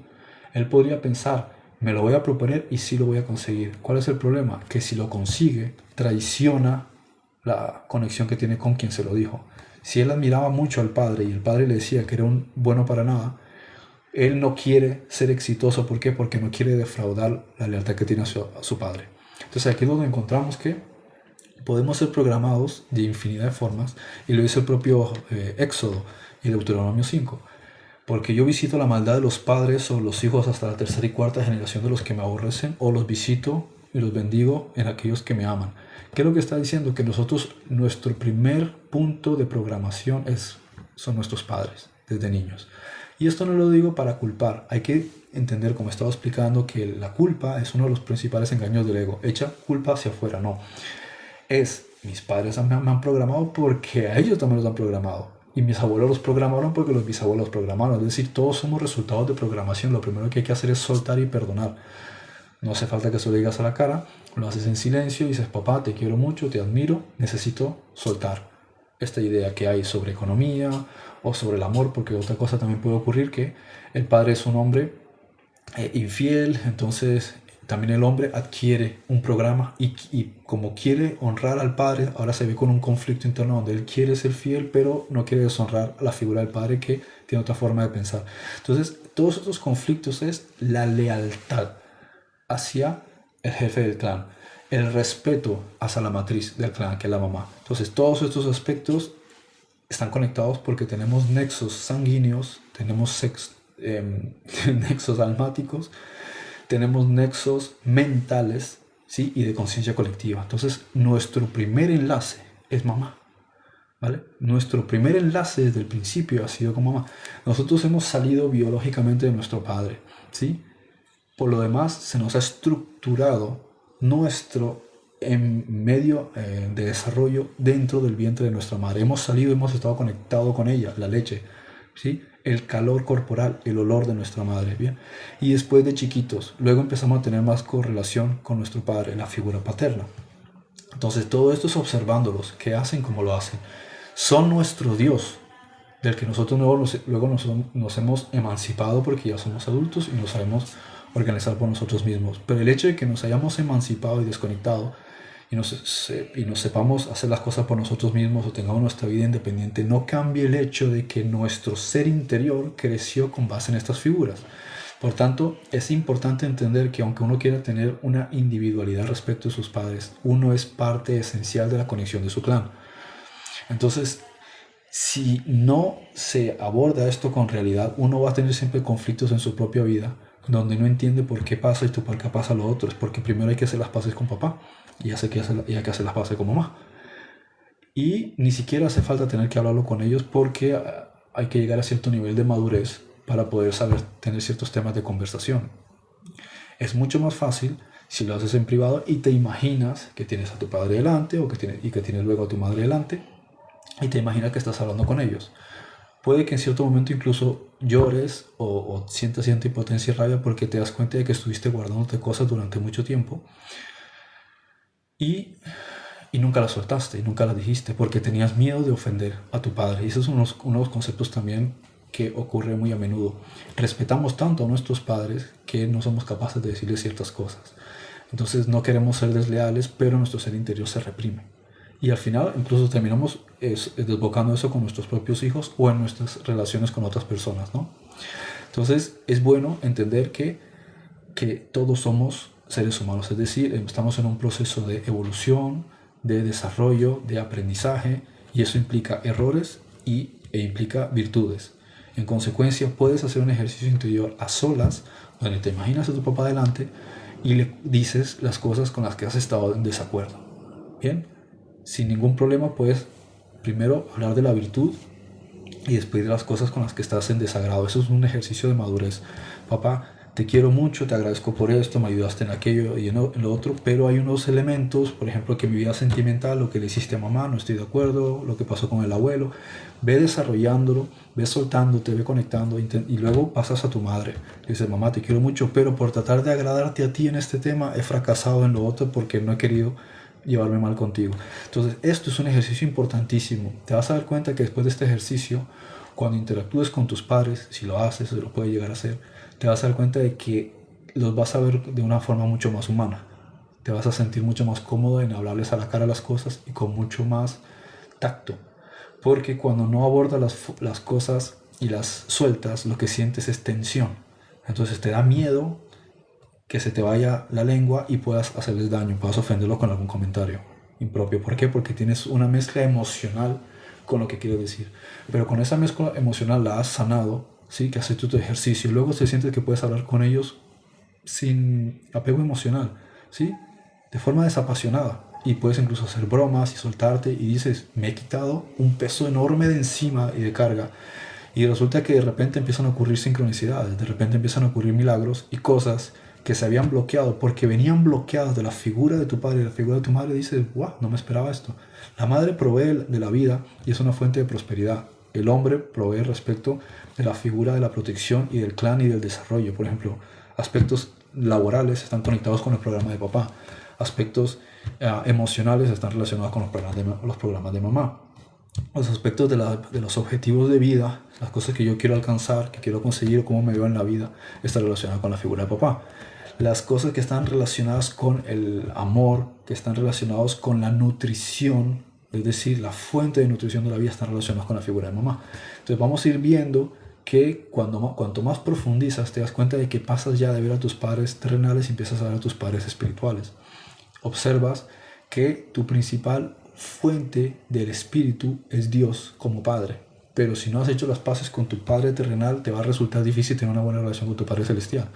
Él podría pensar: me lo voy a proponer y sí lo voy a conseguir. ¿Cuál es el problema? Que si lo consigue, traiciona la conexión que tiene con quien se lo dijo. Si él admiraba mucho al padre y el padre le decía que era un bueno para nada, él no quiere ser exitoso. ¿Por qué? Porque no quiere defraudar la lealtad que tiene a su padre. Entonces aquí es donde encontramos que podemos ser programados de infinidad de formas, y lo dice el propio Éxodo y Deuteronomio 5. Porque yo visito la maldad de los padres o los hijos hasta la tercera y cuarta generación de los que me aborrecen, o los visito y los bendigo en aquellos que me aman. ¿Qué es lo que está diciendo? Que nosotros, nuestro primer punto de programación son nuestros padres, desde niños. Y esto no lo digo para culpar. Hay que entender, como estaba explicando, que la culpa es uno de los principales engaños del ego. Echa culpa hacia afuera, no. Mis padres me han programado porque a ellos también los han programado. Y mis abuelos los programaron porque los bisabuelos los programaron. Es decir, todos somos resultados de programación. Lo primero que hay que hacer es soltar y perdonar. No hace falta que se lo digas a la cara. Lo haces en silencio y dices, papá, te quiero mucho, te admiro, necesito soltar esta idea que hay sobre economía o sobre el amor, porque otra cosa también puede ocurrir, que el padre es un hombre infiel, entonces también el hombre adquiere un programa y como quiere honrar al padre, ahora se ve con un conflicto interno donde él quiere ser fiel, pero no quiere deshonrar a la figura del padre que tiene otra forma de pensar. Entonces, todos estos conflictos es la lealtad hacia el jefe del clan, el respeto hacia la matriz del clan, que es la mamá. Entonces, todos estos aspectos están conectados porque tenemos nexos sanguíneos, tenemos nexos almáticos, tenemos nexos mentales, ¿sí? Y de conciencia colectiva. Entonces, nuestro primer enlace es mamá, ¿vale? Nuestro primer enlace desde el principio ha sido con mamá. Nosotros hemos salido biológicamente de nuestro padre, ¿sí? Por lo demás, se nos ha estructurado nuestro medio de desarrollo dentro del vientre de nuestra madre. Hemos salido, hemos estado conectados con ella, la leche, ¿sí? El calor corporal, el olor de nuestra madre, ¿bien? Y después de chiquitos, luego empezamos a tener más correlación con nuestro padre, la figura paterna. Entonces todo esto es observándolos, qué hacen, cómo lo hacen. Son nuestro Dios, del que nosotros luego nos hemos emancipado porque ya somos adultos y nos sabemos organizar por nosotros mismos. Pero el hecho de que nos hayamos emancipado y desconectado y nos sepamos hacer las cosas por nosotros mismos o tengamos nuestra vida independiente, no cambia el hecho de que nuestro ser interior creció con base en estas figuras. Por tanto, es importante entender que aunque uno quiera tener una individualidad respecto a sus padres, uno es parte esencial de la conexión de su clan. Entonces, si no se aborda esto con realidad, uno va a tener siempre conflictos en su propia vida, donde no entiende por qué pasa y por qué pasa lo otro. Es porque primero hay que hacer las paces con papá y hay que hacer las paces con mamá. Y ni siquiera hace falta tener que hablarlo con ellos porque hay que llegar a cierto nivel de madurez para poder saber tener ciertos temas de conversación. Es mucho más fácil si lo haces en privado y te imaginas que tienes a tu padre delante y que tienes luego a tu madre delante y te imaginas que estás hablando con ellos. Puede que en cierto momento incluso llores o sientas cierta impotencia y rabia porque te das cuenta de que estuviste guardándote cosas durante mucho tiempo y nunca las soltaste y nunca las dijiste porque tenías miedo de ofender a tu padre. Y esos son uno de los conceptos también que ocurre muy a menudo. Respetamos tanto a nuestros padres que no somos capaces de decirles ciertas cosas. Entonces no queremos ser desleales, pero nuestro ser interior se reprime. Y al final incluso terminamos desbocando eso con nuestros propios hijos o en nuestras relaciones con otras personas, ¿no? Entonces es bueno entender que todos somos seres humanos, es decir, estamos en un proceso de evolución, de desarrollo, de aprendizaje, y eso implica errores e implica virtudes. En consecuencia, puedes hacer un ejercicio interior a solas, donde te imaginas a tu papá delante y le dices las cosas con las que has estado en desacuerdo. Bien, sin ningún problema puedes primero hablar de la virtud y después de las cosas con las que estás en desagrado. Eso es un ejercicio de madurez. Papá, te quiero mucho, te agradezco por esto, me ayudaste en aquello y en lo otro, pero hay unos elementos, por ejemplo, que mi vida sentimental, lo que le hiciste a mamá, no estoy de acuerdo, lo que pasó con el abuelo. Ve desarrollándolo, ve soltándote, ve conectando y luego pasas a tu madre. Dices, mamá, te quiero mucho, pero por tratar de agradarte a ti en este tema he fracasado en lo otro porque no he querido llevarme mal contigo. Entonces, esto es un ejercicio importantísimo. Te vas a dar cuenta que después de este ejercicio, cuando interactúes con tus padres, si lo haces o lo puedes llegar a hacer, te vas a dar cuenta de que los vas a ver de una forma mucho más humana. Te vas a sentir mucho más cómodo en hablarles a la cara las cosas y con mucho más tacto. Porque cuando no abordas las cosas y las sueltas, lo que sientes es tensión. Entonces te da miedo que se te vaya la lengua y puedas hacerles daño, puedas ofenderlo con algún comentario impropio. ¿Por qué? Porque tienes una mezcla emocional con lo que quieres decir. Pero con esa mezcla emocional la has sanado, ¿sí? Que has hecho tu ejercicio. Luego te sientes que puedes hablar con ellos sin apego emocional, ¿sí? De forma desapasionada. Y puedes incluso hacer bromas y soltarte y dices, me he quitado un peso enorme de encima y de carga. Y resulta que de repente empiezan a ocurrir sincronicidades, de repente empiezan a ocurrir milagros y cosas que se habían bloqueado porque venían bloqueadas de la figura de tu padre y la figura de tu madre. Dices, wow, no me esperaba esto. La madre provee de la vida y es una fuente de prosperidad. El hombre provee respecto de la figura de la protección y del clan y del desarrollo. Por ejemplo, aspectos laborales están conectados con el programa de papá. Aspectos emocionales están relacionados con los programas de mamá. Los aspectos de los objetivos de vida, las cosas que yo quiero alcanzar, que quiero conseguir o cómo me veo en la vida, está relacionado con la figura de papá. Las cosas que están relacionadas con el amor, que están relacionados con la nutrición, es decir, la fuente de nutrición de la vida, están relacionadas con la figura de mamá. Entonces vamos a ir viendo que cuanto más profundizas, te das cuenta de que pasas ya de ver a tus padres terrenales y empiezas a ver a tus padres espirituales. Observas que tu principal fuente del espíritu es Dios como Padre. Pero si no has hecho las paces con tu Padre terrenal, te va a resultar difícil tener una buena relación con tu Padre celestial.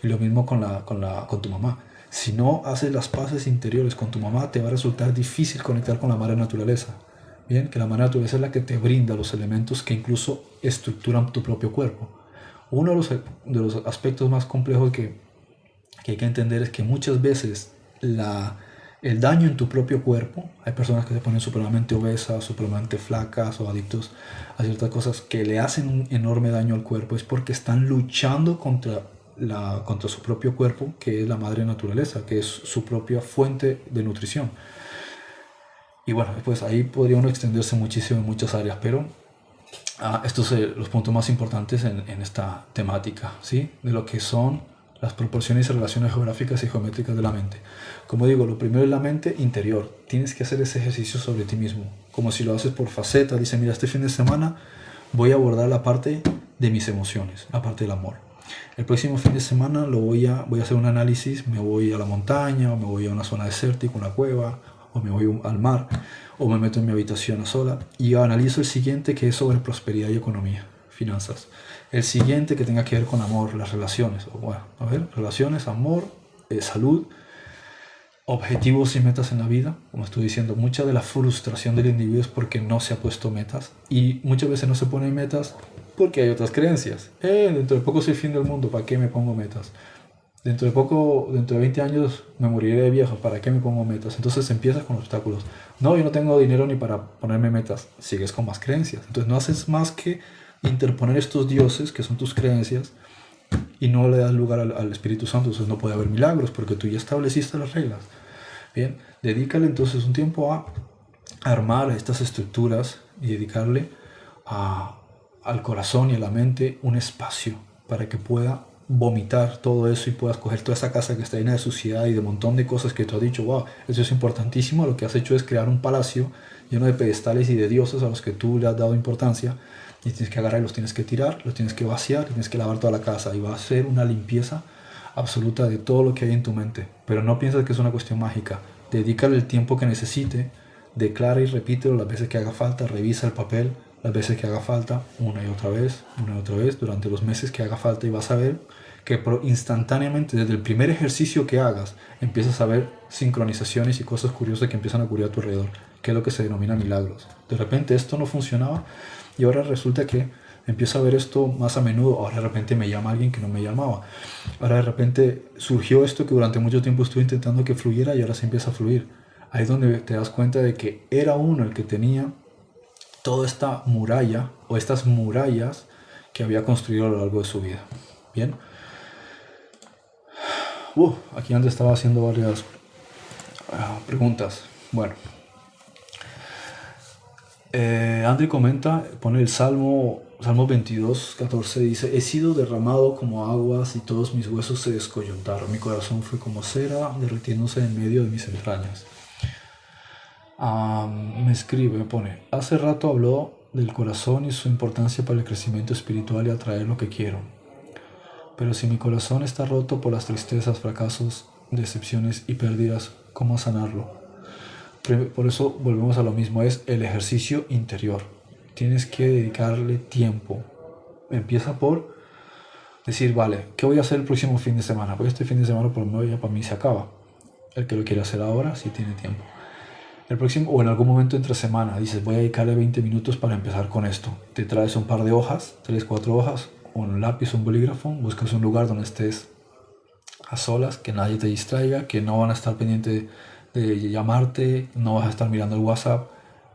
Y lo mismo con tu mamá. Si no haces las paces interiores con tu mamá, te va a resultar difícil conectar con la madre naturaleza. Bien, que la madre naturaleza es la que te brinda los elementos que incluso estructuran tu propio cuerpo. Uno de los aspectos más complejos que hay que entender es que muchas veces el daño en tu propio cuerpo, hay personas que se ponen supremamente obesas, supremamente flacas o adictos a ciertas cosas que le hacen un enorme daño al cuerpo, es porque están luchando contra su propio cuerpo, que es la madre naturaleza, que es su propia fuente de nutrición. Y bueno, pues ahí podría uno extenderse muchísimo en muchas áreas, pero estos son los puntos más importantes en esta temática, ¿sí? De lo que son las proporciones y relaciones geográficas y geométricas de la mente. Como digo, lo primero es la mente interior. Tienes que hacer ese ejercicio sobre ti mismo. Como si lo haces por faceta. Dice, mira, este fin de semana voy a abordar la parte de mis emociones, la parte del amor. El próximo fin de semana voy a hacer un análisis. Me voy a la montaña, o me voy a una zona desértica, una cueva, o me voy al mar, o me meto en mi habitación a sola y analizo el siguiente, que es sobre prosperidad y economía, finanzas. El siguiente que tenga que ver con amor, las relaciones, relaciones, amor, salud, objetivos y metas en la vida. Como estoy diciendo, mucha de la frustración del individuo es porque no se ha puesto metas, y muchas veces no se ponen metas porque hay otras creencias. Dentro de poco soy el fin del mundo, ¿para qué me pongo metas? Dentro de 20 años me moriré de viejo, ¿para qué me pongo metas? Entonces empiezas con obstáculos. No, yo no tengo dinero ni para ponerme metas. Sigues con más creencias. Entonces no haces más que interponer estos dioses que son tus creencias y no le das lugar al Espíritu Santo. Entonces no puede haber milagros porque tú ya estableciste las reglas. Bien, dedícale entonces un tiempo a armar estas estructuras y dedicarle al corazón y a la mente un espacio para que pueda vomitar todo eso y puedas coger toda esa casa que está llena de suciedad y de un montón de cosas que tú has dicho, wow, eso es importantísimo. Lo que has hecho es crear un palacio lleno de pedestales y de dioses a los que tú le has dado importancia, y tienes que agarrar y los tienes que tirar, los tienes que vaciar, tienes que lavar toda la casa, y va a ser una limpieza absoluta de todo lo que hay en tu mente. Pero no pienses que es una cuestión mágica. Dedícale el tiempo que necesite, declara y repítelo las veces que haga falta, revisa el papel las veces que haga falta, una y otra vez, durante los meses que haga falta, y vas a ver que instantáneamente, desde el primer ejercicio que hagas, empiezas a ver sincronizaciones y cosas curiosas que empiezan a ocurrir a tu alrededor, que es lo que se denomina milagros. De repente esto no funcionaba y ahora resulta que empiezo a ver esto más a menudo. Ahora de repente me llama alguien que no me llamaba. Ahora de repente surgió esto que durante mucho tiempo estuve intentando que fluyera, y ahora se empieza a fluir. Ahí es donde te das cuenta de que era uno el que tenía toda esta muralla o estas murallas que había construido a lo largo de su vida. Bien. Aquí antes estaba haciendo varias preguntas. Bueno. André comenta, pone el Salmo 22, 14, dice: he sido derramado como aguas y todos mis huesos se descoyuntaron. Mi corazón fue como cera derritiéndose en medio de mis entrañas. Me escribe, pone: hace rato habló del corazón y su importancia para el crecimiento espiritual y atraer lo que quiero. Pero si mi corazón está roto por las tristezas, fracasos, decepciones y pérdidas, ¿cómo sanarlo? Por eso volvemos a lo mismo, es el ejercicio interior. Tienes que dedicarle tiempo. Empieza por decir, vale, ¿qué voy a hacer el próximo fin de semana? Pues este fin de semana por lo menos ya para mí se acaba. El que lo quiere hacer ahora sí tiene tiempo. El próximo, o en algún momento entre semana, dices, voy a dedicarle 20 minutos para empezar con esto. Te traes un par de hojas, 3, 4 hojas, un lápiz, un bolígrafo, buscas un lugar donde estés a solas, que nadie te distraiga, que no van a estar pendientes de llamarte, no vas a estar mirando el WhatsApp,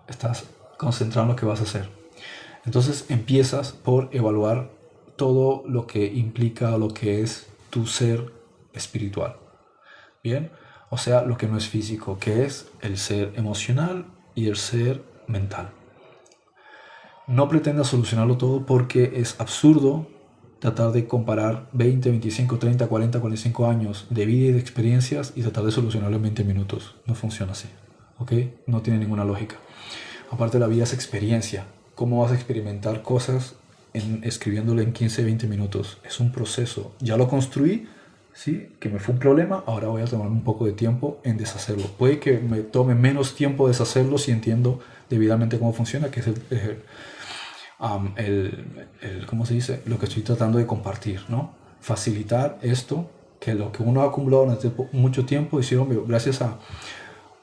estás concentrado en lo que vas a hacer. Entonces empiezas por evaluar todo lo que implica lo que es tu ser espiritual. Bien, o sea, lo que no es físico, que es el ser emocional y el ser mental. No pretendas solucionarlo todo porque es absurdo tratar de comparar 20, 25, 30, 40, 45 años de vida y de experiencias y tratar de solucionarlo en 20 minutos. No funciona así, ¿ok? No tiene ninguna lógica. Aparte, la vida es experiencia. ¿Cómo vas a experimentar cosas escribiéndolo en 15, 20 minutos? Es un proceso. Ya lo construí, ¿sí? Que me fue un problema, ahora voy a tomar un poco de tiempo en deshacerlo. Puede que me tome menos tiempo deshacerlo si entiendo debidamente cómo funciona, que es ¿cómo se dice? Lo que estoy tratando de compartir, ¿no? Facilitar esto, que lo que uno ha acumulado durante mucho tiempo, hicieron gracias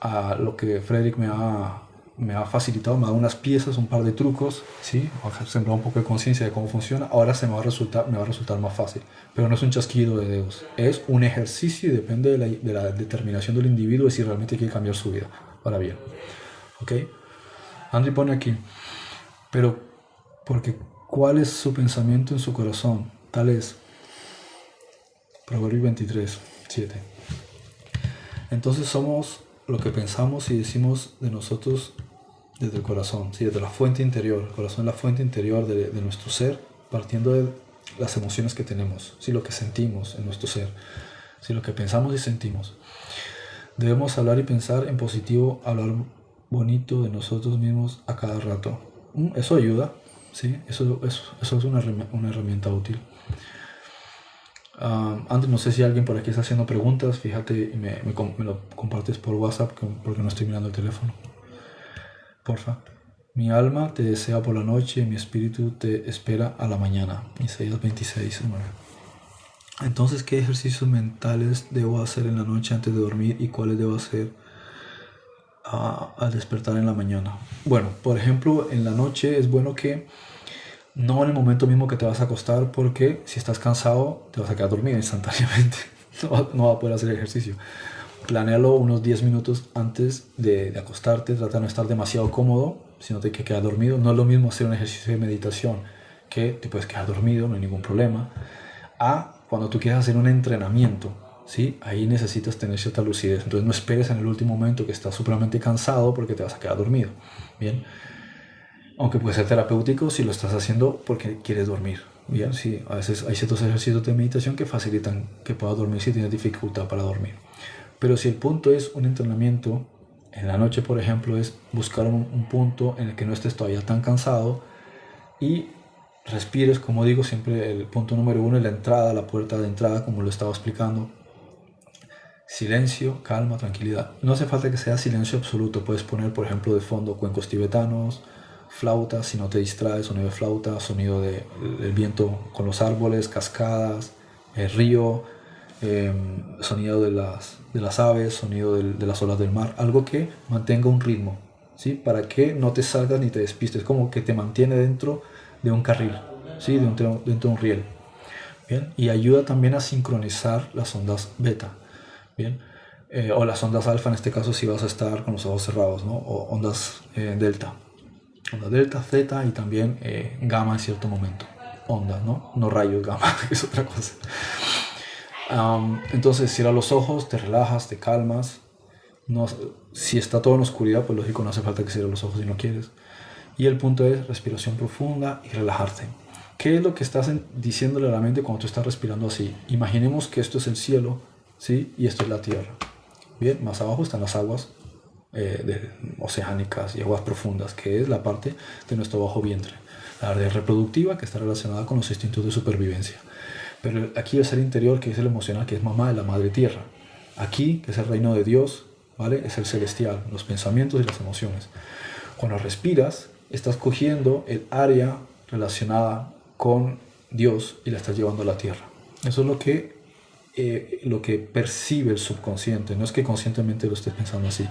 a lo que Frederick me ha facilitado, me ha dado unas piezas, un par de trucos, ¿sí? Ha sembrado un poco de conciencia de cómo funciona, ahora me va a resultar más fácil, pero no es un chasquido de dedos, es un ejercicio y depende de la determinación del individuo de si realmente quiere cambiar su vida para bien, ¿ok? Andrew pone aquí, pero porque ¿cuál es su pensamiento en su corazón? Tal es Proverbios 23, 7. Entonces somos lo que pensamos y decimos de nosotros desde el corazón, ¿sí? Desde la fuente interior. El corazón es la fuente interior de nuestro ser, partiendo de las emociones que tenemos, ¿sí? Lo que sentimos en nuestro ser, ¿sí? Lo que pensamos y sentimos. Debemos hablar y pensar en positivo, hablar bonito de nosotros mismos a cada rato. Eso ayuda. Sí, eso es una herramienta útil. Antes, no sé si alguien por aquí está haciendo preguntas, fíjate y me lo compartes por WhatsApp porque no estoy mirando el teléfono. Porfa. Mi alma te desea por la noche y mi espíritu te espera a la mañana. Isaías 26, 9. Entonces, ¿qué ejercicios mentales debo hacer en la noche antes de dormir y cuáles debo hacer al despertar en la mañana? Bueno, por ejemplo, en la noche es bueno que no en el momento mismo que te vas a acostar, porque si estás cansado te vas a quedar dormido instantáneamente. No vas a poder hacer ejercicio. Planéalo unos 10 minutos antes de acostarte. Trata de no estar demasiado cómodo, sino de que quedas dormido. No es lo mismo hacer un ejercicio de meditación, que te puedes quedar dormido, no hay ningún problema, a cuando tú quieres hacer un entrenamiento, ¿sí? Ahí necesitas tener cierta lucidez. Entonces no esperes en el último momento que estás supremamente cansado porque te vas a quedar dormido. Bien. Aunque puede ser terapéutico si lo estás haciendo porque quieres dormir. Bien, sí, a veces hay ciertos ejercicios de meditación que facilitan que puedas dormir si tienes dificultad para dormir. Pero si el punto es un entrenamiento, en la noche, por ejemplo, es buscar un punto en el que no estés todavía tan cansado y respires, como digo, siempre el punto número 1 es la entrada, la puerta de entrada, como lo estaba explicando. Silencio, calma, tranquilidad. No hace falta que sea silencio absoluto. Puedes poner, por ejemplo, de fondo cuencos tibetanos, flauta, si no te distraes, sonido de flauta, sonido del viento con los árboles, cascadas, el río, sonido de las aves, sonido de las olas del mar, algo que mantenga un ritmo, ¿sí? Para que no te salgas ni te despistes, como que te mantiene dentro de un carril, ¿sí? dentro de un riel. Bien, y ayuda también a sincronizar las ondas beta, bien, o las ondas alfa en este caso si vas a estar con los ojos cerrados, ¿no? O ondas delta. Onda delta, zeta y también gamma en cierto momento. Ondas, no rayos, gamma, es otra cosa. Entonces cierra los ojos, te relajas, te calmas. No, si está todo en oscuridad, pues lógico, no hace falta que cierres los ojos si no quieres. Y el punto es respiración profunda y relajarte. ¿Qué es lo que estás diciéndole a la mente cuando tú estás respirando así? Imaginemos que esto es el cielo, ¿sí? Y esto es la tierra. Bien, más abajo están las aguas oceánicas y aguas profundas, que es la parte de nuestro bajo vientre, la área reproductiva que está relacionada con los instintos de supervivencia. Pero aquí el ser interior, que es el emocional, que es mamá, es la madre tierra. Aquí, que es el reino de Dios, ¿vale? Es el celestial, los pensamientos y las emociones. Cuando respiras, estás cogiendo el área relacionada con Dios y la estás llevando a la tierra. Eso es lo que percibe el subconsciente. No es que conscientemente lo estés pensando así.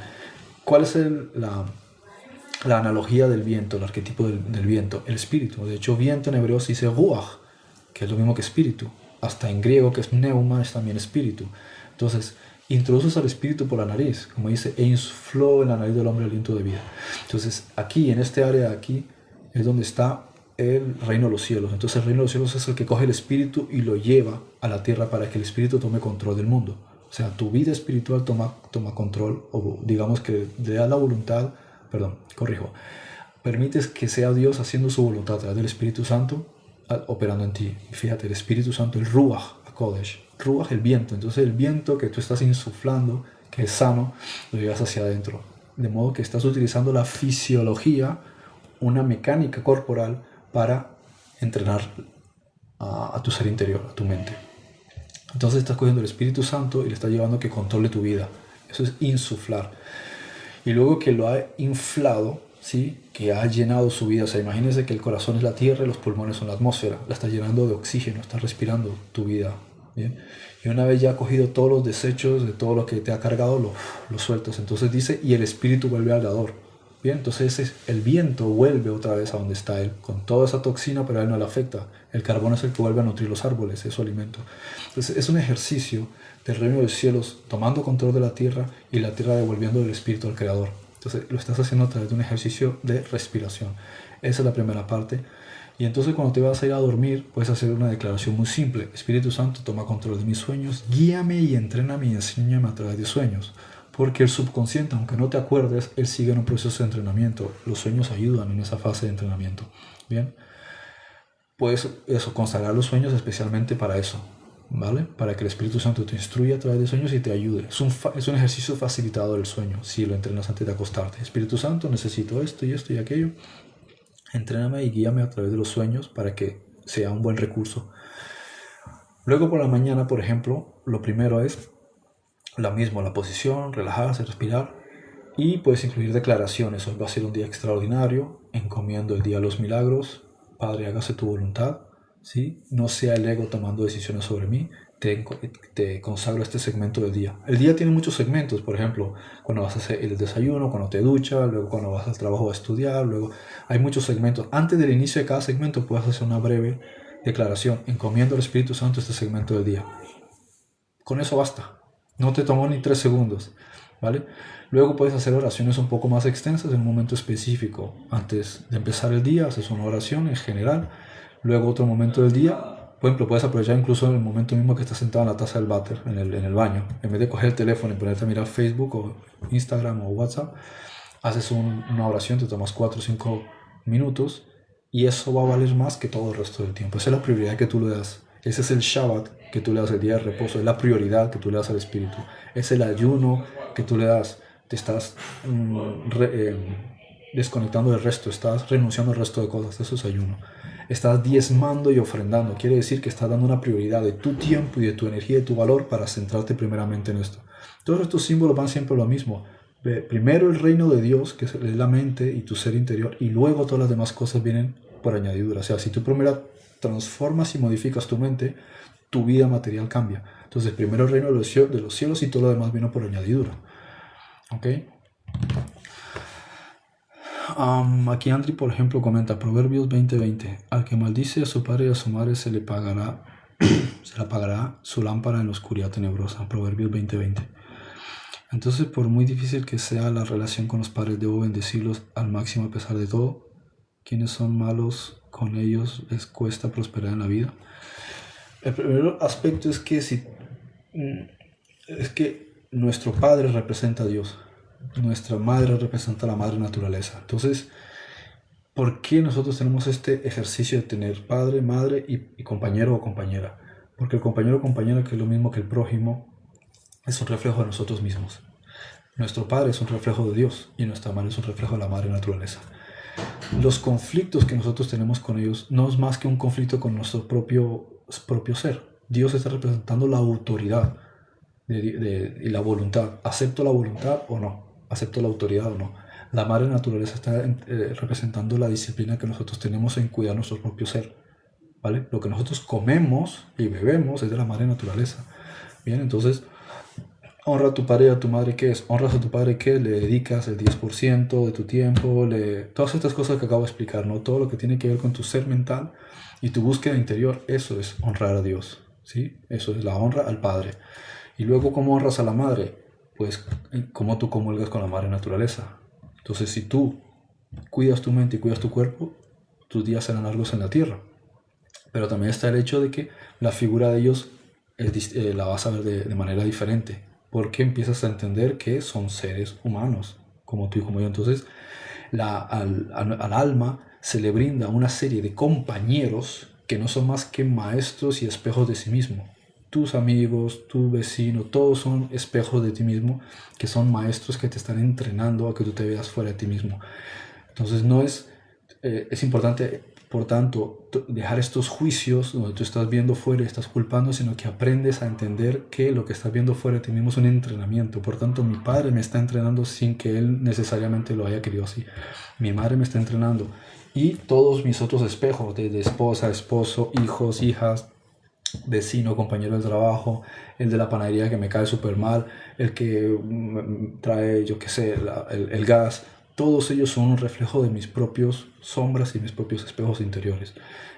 ¿Cuál es la analogía del viento, el arquetipo del viento? El espíritu. De hecho, viento en hebreo se dice ruach, que es lo mismo que espíritu. Hasta en griego, que es pneuma, es también espíritu. Entonces, introduces al espíritu por la nariz, como dice, e insufló en la nariz del hombre el aliento de vida. Entonces, aquí, en este área de aquí, es donde está el reino de los cielos. Entonces, el reino de los cielos es el que coge el espíritu y lo lleva a la tierra para que el espíritu tome control del mundo. O sea, tu vida espiritual toma control, o digamos que le da la voluntad, permites que sea Dios haciendo su voluntad a través del Espíritu Santo, operando en ti. Y fíjate, el Espíritu Santo, el Ruach HaKodesh, Ruach, el viento. Entonces el viento que tú estás insuflando, que es sano, lo llevas hacia adentro. De modo que estás utilizando la fisiología, una mecánica corporal, para entrenar a tu ser interior, a tu mente. Entonces estás cogiendo el Espíritu Santo y le estás llevando a que controle tu vida. Eso es insuflar. Y luego que lo ha inflado, ¿sí? Que ha llenado su vida. O sea, imagínense que el corazón es la tierra y los pulmones son la atmósfera. La está llenando de oxígeno, está respirando tu vida. ¿Bien? Y una vez ya ha cogido todos los desechos de todo lo que te ha cargado, lo sueltas. Entonces dice, y el espíritu vuelve al dador. Bien, entonces el viento vuelve otra vez a donde está él, con toda esa toxina, pero a él no le afecta. El carbón es el que vuelve a nutrir los árboles, es su alimento. Entonces es un ejercicio del reino de los cielos, tomando control de la tierra y la tierra devolviendo el espíritu al creador. Entonces lo estás haciendo a través de un ejercicio de respiración. Esa es la primera parte. Y entonces cuando te vas a ir a dormir, puedes hacer una declaración muy simple. Espíritu Santo, toma control de mis sueños, guíame y entréname y enséñame a través de sueños. Porque el subconsciente, aunque no te acuerdes, él sigue en un proceso de entrenamiento. Los sueños ayudan en esa fase de entrenamiento. Bien, puedes consagrar los sueños especialmente para eso, ¿vale? Para que el Espíritu Santo te instruya a través de sueños y te ayude. Es un ejercicio facilitado del sueño, si lo entrenas antes de acostarte. Espíritu Santo, necesito esto y esto y aquello. Entréname y guíame a través de los sueños para que sea un buen recurso. Luego por la mañana, por ejemplo, lo primero es la posición, relajarse, respirar, y puedes incluir declaraciones. Hoy va a ser un día extraordinario, encomiendo el día a los milagros. Padre, hágase tu voluntad, ¿sí? No sea el ego tomando decisiones sobre mí. Te consagro este segmento del día. El día tiene muchos segmentos, por ejemplo, cuando vas a hacer el desayuno, cuando te duchas, luego cuando vas al trabajo a estudiar, luego hay muchos segmentos. Antes del inicio de cada segmento puedes hacer una breve declaración, encomiendo al Espíritu Santo este segmento del día. Con eso basta. No te tomó ni 3 segundos, ¿vale? Luego puedes hacer oraciones un poco más extensas en un momento específico. Antes de empezar el día, haces una oración en general. Luego otro momento del día. Por ejemplo, puedes aprovechar incluso en el momento mismo que estás sentado en la taza del váter, en el baño. En vez de coger el teléfono y ponerte a mirar Facebook o Instagram o WhatsApp, haces una oración, te tomas 4 o 5 minutos y eso va a valer más que todo el resto del tiempo. Esa es la prioridad que tú le das. Ese es el Shabbat que tú le das, el día de reposo. Es la prioridad que tú le das al Espíritu. Es el ayuno que tú le das. Te estás desconectando del resto. Estás renunciando al resto de cosas. Eso es ayuno. Estás diezmando y ofrendando. Quiere decir que estás dando una prioridad de tu tiempo y de tu energía y de tu valor para centrarte primeramente en esto. Todos estos símbolos van siempre lo mismo. Primero el reino de Dios, que es la mente y tu ser interior, y luego todas las demás cosas vienen por añadidura. O sea, si tú primero transformas y modificas tu mente, tu vida material cambia. Entonces, primero el reino de los cielos y todo lo demás vino por añadidura. ¿Ok? Aquí Andri, por ejemplo, comenta Proverbios 20:20. Al que maldice a su padre y a su madre se le apagará su lámpara en la oscuridad tenebrosa. Proverbios 20:20. Entonces, por muy difícil que sea la relación con los padres, debo bendecirlos al máximo a pesar de todo. Quienes son malos con ellos les cuesta prosperar en la vida. El primer aspecto es que nuestro padre representa a Dios, nuestra madre representa a la madre naturaleza. Entonces, ¿por qué nosotros tenemos este ejercicio de tener padre, madre y compañero o compañera? Porque el compañero o compañera, que es lo mismo que el prójimo, es un reflejo de nosotros mismos. Nuestro padre es un reflejo de Dios y nuestra madre es un reflejo de la madre naturaleza. Los conflictos que nosotros tenemos con ellos no es más que un conflicto con nuestro propio ser. Dios está representando la autoridad y la voluntad. ¿Acepto la voluntad o no? ¿Acepto la autoridad o no? La madre naturaleza está representando la disciplina que nosotros tenemos en cuidar nuestro propio ser, ¿vale? Lo que nosotros comemos y bebemos es de la madre naturaleza. Bien, entonces, honra a tu padre y a tu madre, ¿qué es? Honras a tu padre, ¿qué? Le dedicas el 10% de tu tiempo, todas estas cosas que acabo de explicar, ¿no? Todo lo que tiene que ver con tu ser mental y tu búsqueda interior, eso es honrar a Dios, ¿sí? Eso es la honra al padre. Y luego, ¿cómo honras a la madre? Pues, como tú comulgas con la madre naturaleza. Entonces, si tú cuidas tu mente y cuidas tu cuerpo, tus días serán largos en la tierra. Pero también está el hecho de que la figura de ellos la vas a ver de manera diferente, porque empiezas a entender que son seres humanos, como tú y como yo. Entonces, al alma se le brinda una serie de compañeros que no son más que maestros y espejos de sí mismo. Tus amigos, tu vecino, todos son espejos de ti mismo, que son maestros que te están entrenando a que tú te veas fuera de ti mismo. Entonces no es importante, por tanto, dejar estos juicios donde tú estás viendo fuera y estás culpando, sino que aprendes a entender que lo que estás viendo fuera de ti mismo es un entrenamiento. Por tanto, mi padre me está entrenando sin que él necesariamente lo haya querido así. Mi madre me está entrenando. Y todos mis otros espejos, desde esposa, esposo, hijos, hijas, vecino, compañero de trabajo, el de la panadería que me cae súper mal, el que trae, yo qué sé, el gas, todos ellos son un reflejo de mis propios sombras y mis propios espejos interiores.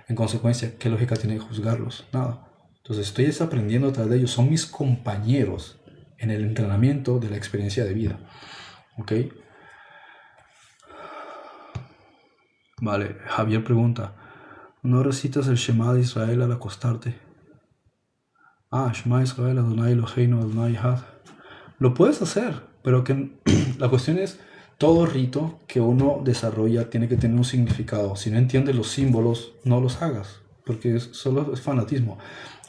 En consecuencia, ¿qué lógica tiene juzgarlos? Nada. Entonces estoy aprendiendo a través de ellos, son mis compañeros en el entrenamiento de la experiencia de vida. ¿Ok? Vale, Javier pregunta, ¿no recitas el Shema de Israel al acostarte? Shema Israel, Adonai Eloheinu, Adonai Echad. Lo puedes hacer, pero que la cuestión es, todo rito que uno desarrolla tiene que tener un significado. Si no entiendes los símbolos, no los hagas, porque solo es fanatismo.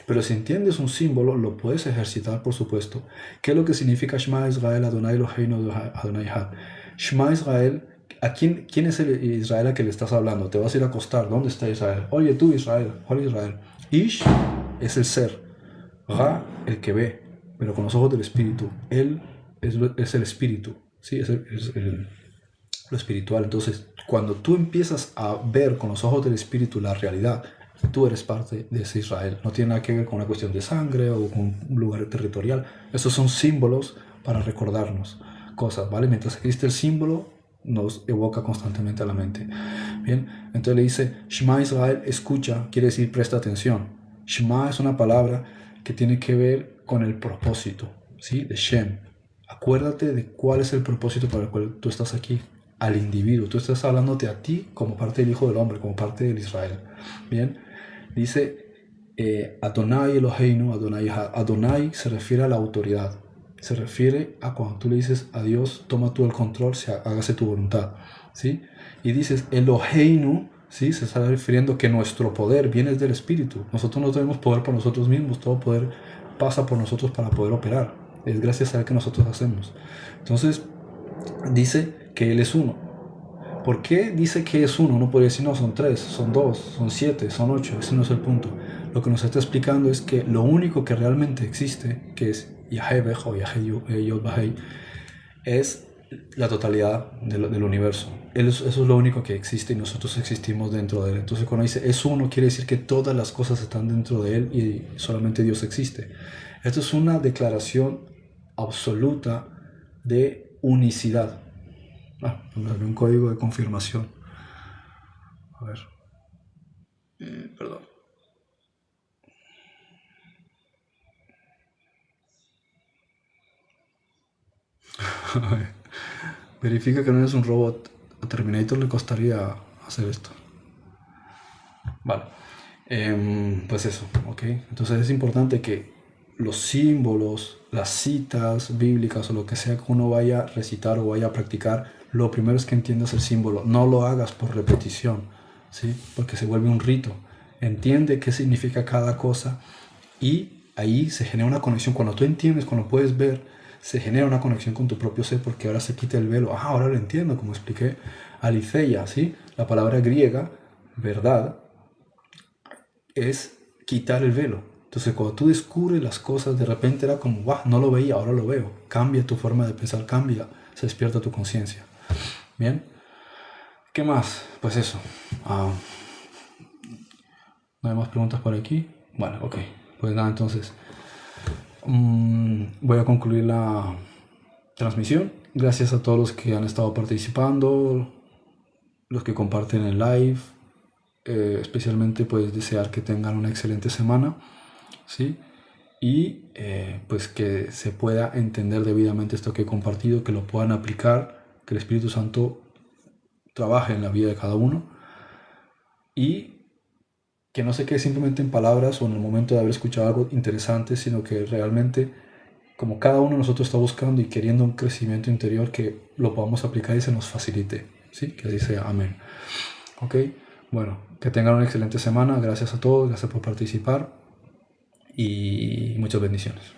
Pero si entiendes un símbolo, lo puedes ejercitar, por supuesto. ¿Qué es lo que significa Shema Israel, Adonai Eloheinu, Adonai Echad? Shema Israel, ¿quién es el Israel a que le estás hablando? Te vas a ir a acostar. ¿Dónde está Israel? Oye tú, Israel. Hola, Israel. Ish es el ser. Ra, el que ve, pero con los ojos del espíritu. Él es el espíritu, ¿sí? Es lo espiritual. Entonces, cuando tú empiezas a ver con los ojos del espíritu la realidad, tú eres parte de ese Israel. No tiene nada que ver con una cuestión de sangre o con un lugar territorial. Esos son símbolos para recordarnos cosas, ¿vale? Mientras existe el símbolo, nos evoca constantemente a la mente. Bien, entonces le dice, Shema Israel, escucha, quiere decir presta atención. Shema es una palabra que tiene que ver con el propósito, ¿sí? De Shem. Acuérdate de cuál es el propósito para el cual tú estás aquí, al individuo. Tú estás hablándote a ti como parte del Hijo del Hombre, como parte del Israel. Bien, dice Adonai Eloheinu, Adonai Echad. Adonai se refiere a la autoridad. Se refiere a cuando tú le dices a Dios, toma tú el control, hágase tu voluntad, ¿sí? Y dices Eloheinu, ¿sí? Se está refiriendo que nuestro poder viene del Espíritu. Nosotros no tenemos poder por nosotros mismos, todo poder pasa por nosotros para poder operar. Es gracias a Él que nosotros hacemos. Entonces, dice que Él es uno. ¿Por qué dice que es uno? Uno podría decir, no, son 3, son 2, son 7, son 8. Ese no es el punto. Lo que nos está explicando es que lo único que realmente existe, que es Yahweh o Yahweh, es la totalidad del universo. Eso es lo único que existe y nosotros existimos dentro de él. Entonces cuando dice es uno, quiere decir que todas las cosas están dentro de él y solamente Dios existe. Esto es una declaración absoluta de unicidad. Me salió un código de confirmación. A ver. Perdón. Verifica que no eres un robot. A Terminator le costaría hacer esto. Vale. Pues eso, ¿ok? Entonces es importante que los símbolos, las citas bíblicas o lo que sea que uno vaya a recitar o vaya a practicar, lo primero es que entiendas el símbolo. No lo hagas por repetición, ¿sí? Porque se vuelve un rito. Entiende qué significa cada cosa y ahí se genera una conexión. Cuando tú entiendes, cuando puedes ver, se genera una conexión con tu propio ser porque ahora se quita el velo. Ahora lo entiendo, como expliqué. Alitheia, ¿sí? La palabra griega, verdad, es quitar el velo. Entonces cuando tú descubres las cosas, de repente era como, wow, no lo veía, ahora lo veo. Cambia tu forma de pensar, cambia, se despierta tu conciencia. Bien, ¿qué más? Pues eso. ¿No hay más preguntas por aquí? Bueno, ok. Pues nada, entonces voy a concluir la transmisión. Gracias a todos los que han estado participando, los que comparten el live. Especialmente pues desear que tengan una excelente semana, ¿sí? Y pues que se pueda entender debidamente esto que he compartido, que lo puedan aplicar, que el Espíritu Santo trabaje en la vida de cada uno y que no se quede simplemente en palabras o en el momento de haber escuchado algo interesante, sino que realmente, como cada uno de nosotros está buscando y queriendo un crecimiento interior, que lo podamos aplicar y se nos facilite, ¿sí? Que así sea. Amén. Ok, bueno, que tengan una excelente semana. Gracias a todos, gracias por participar y muchas bendiciones.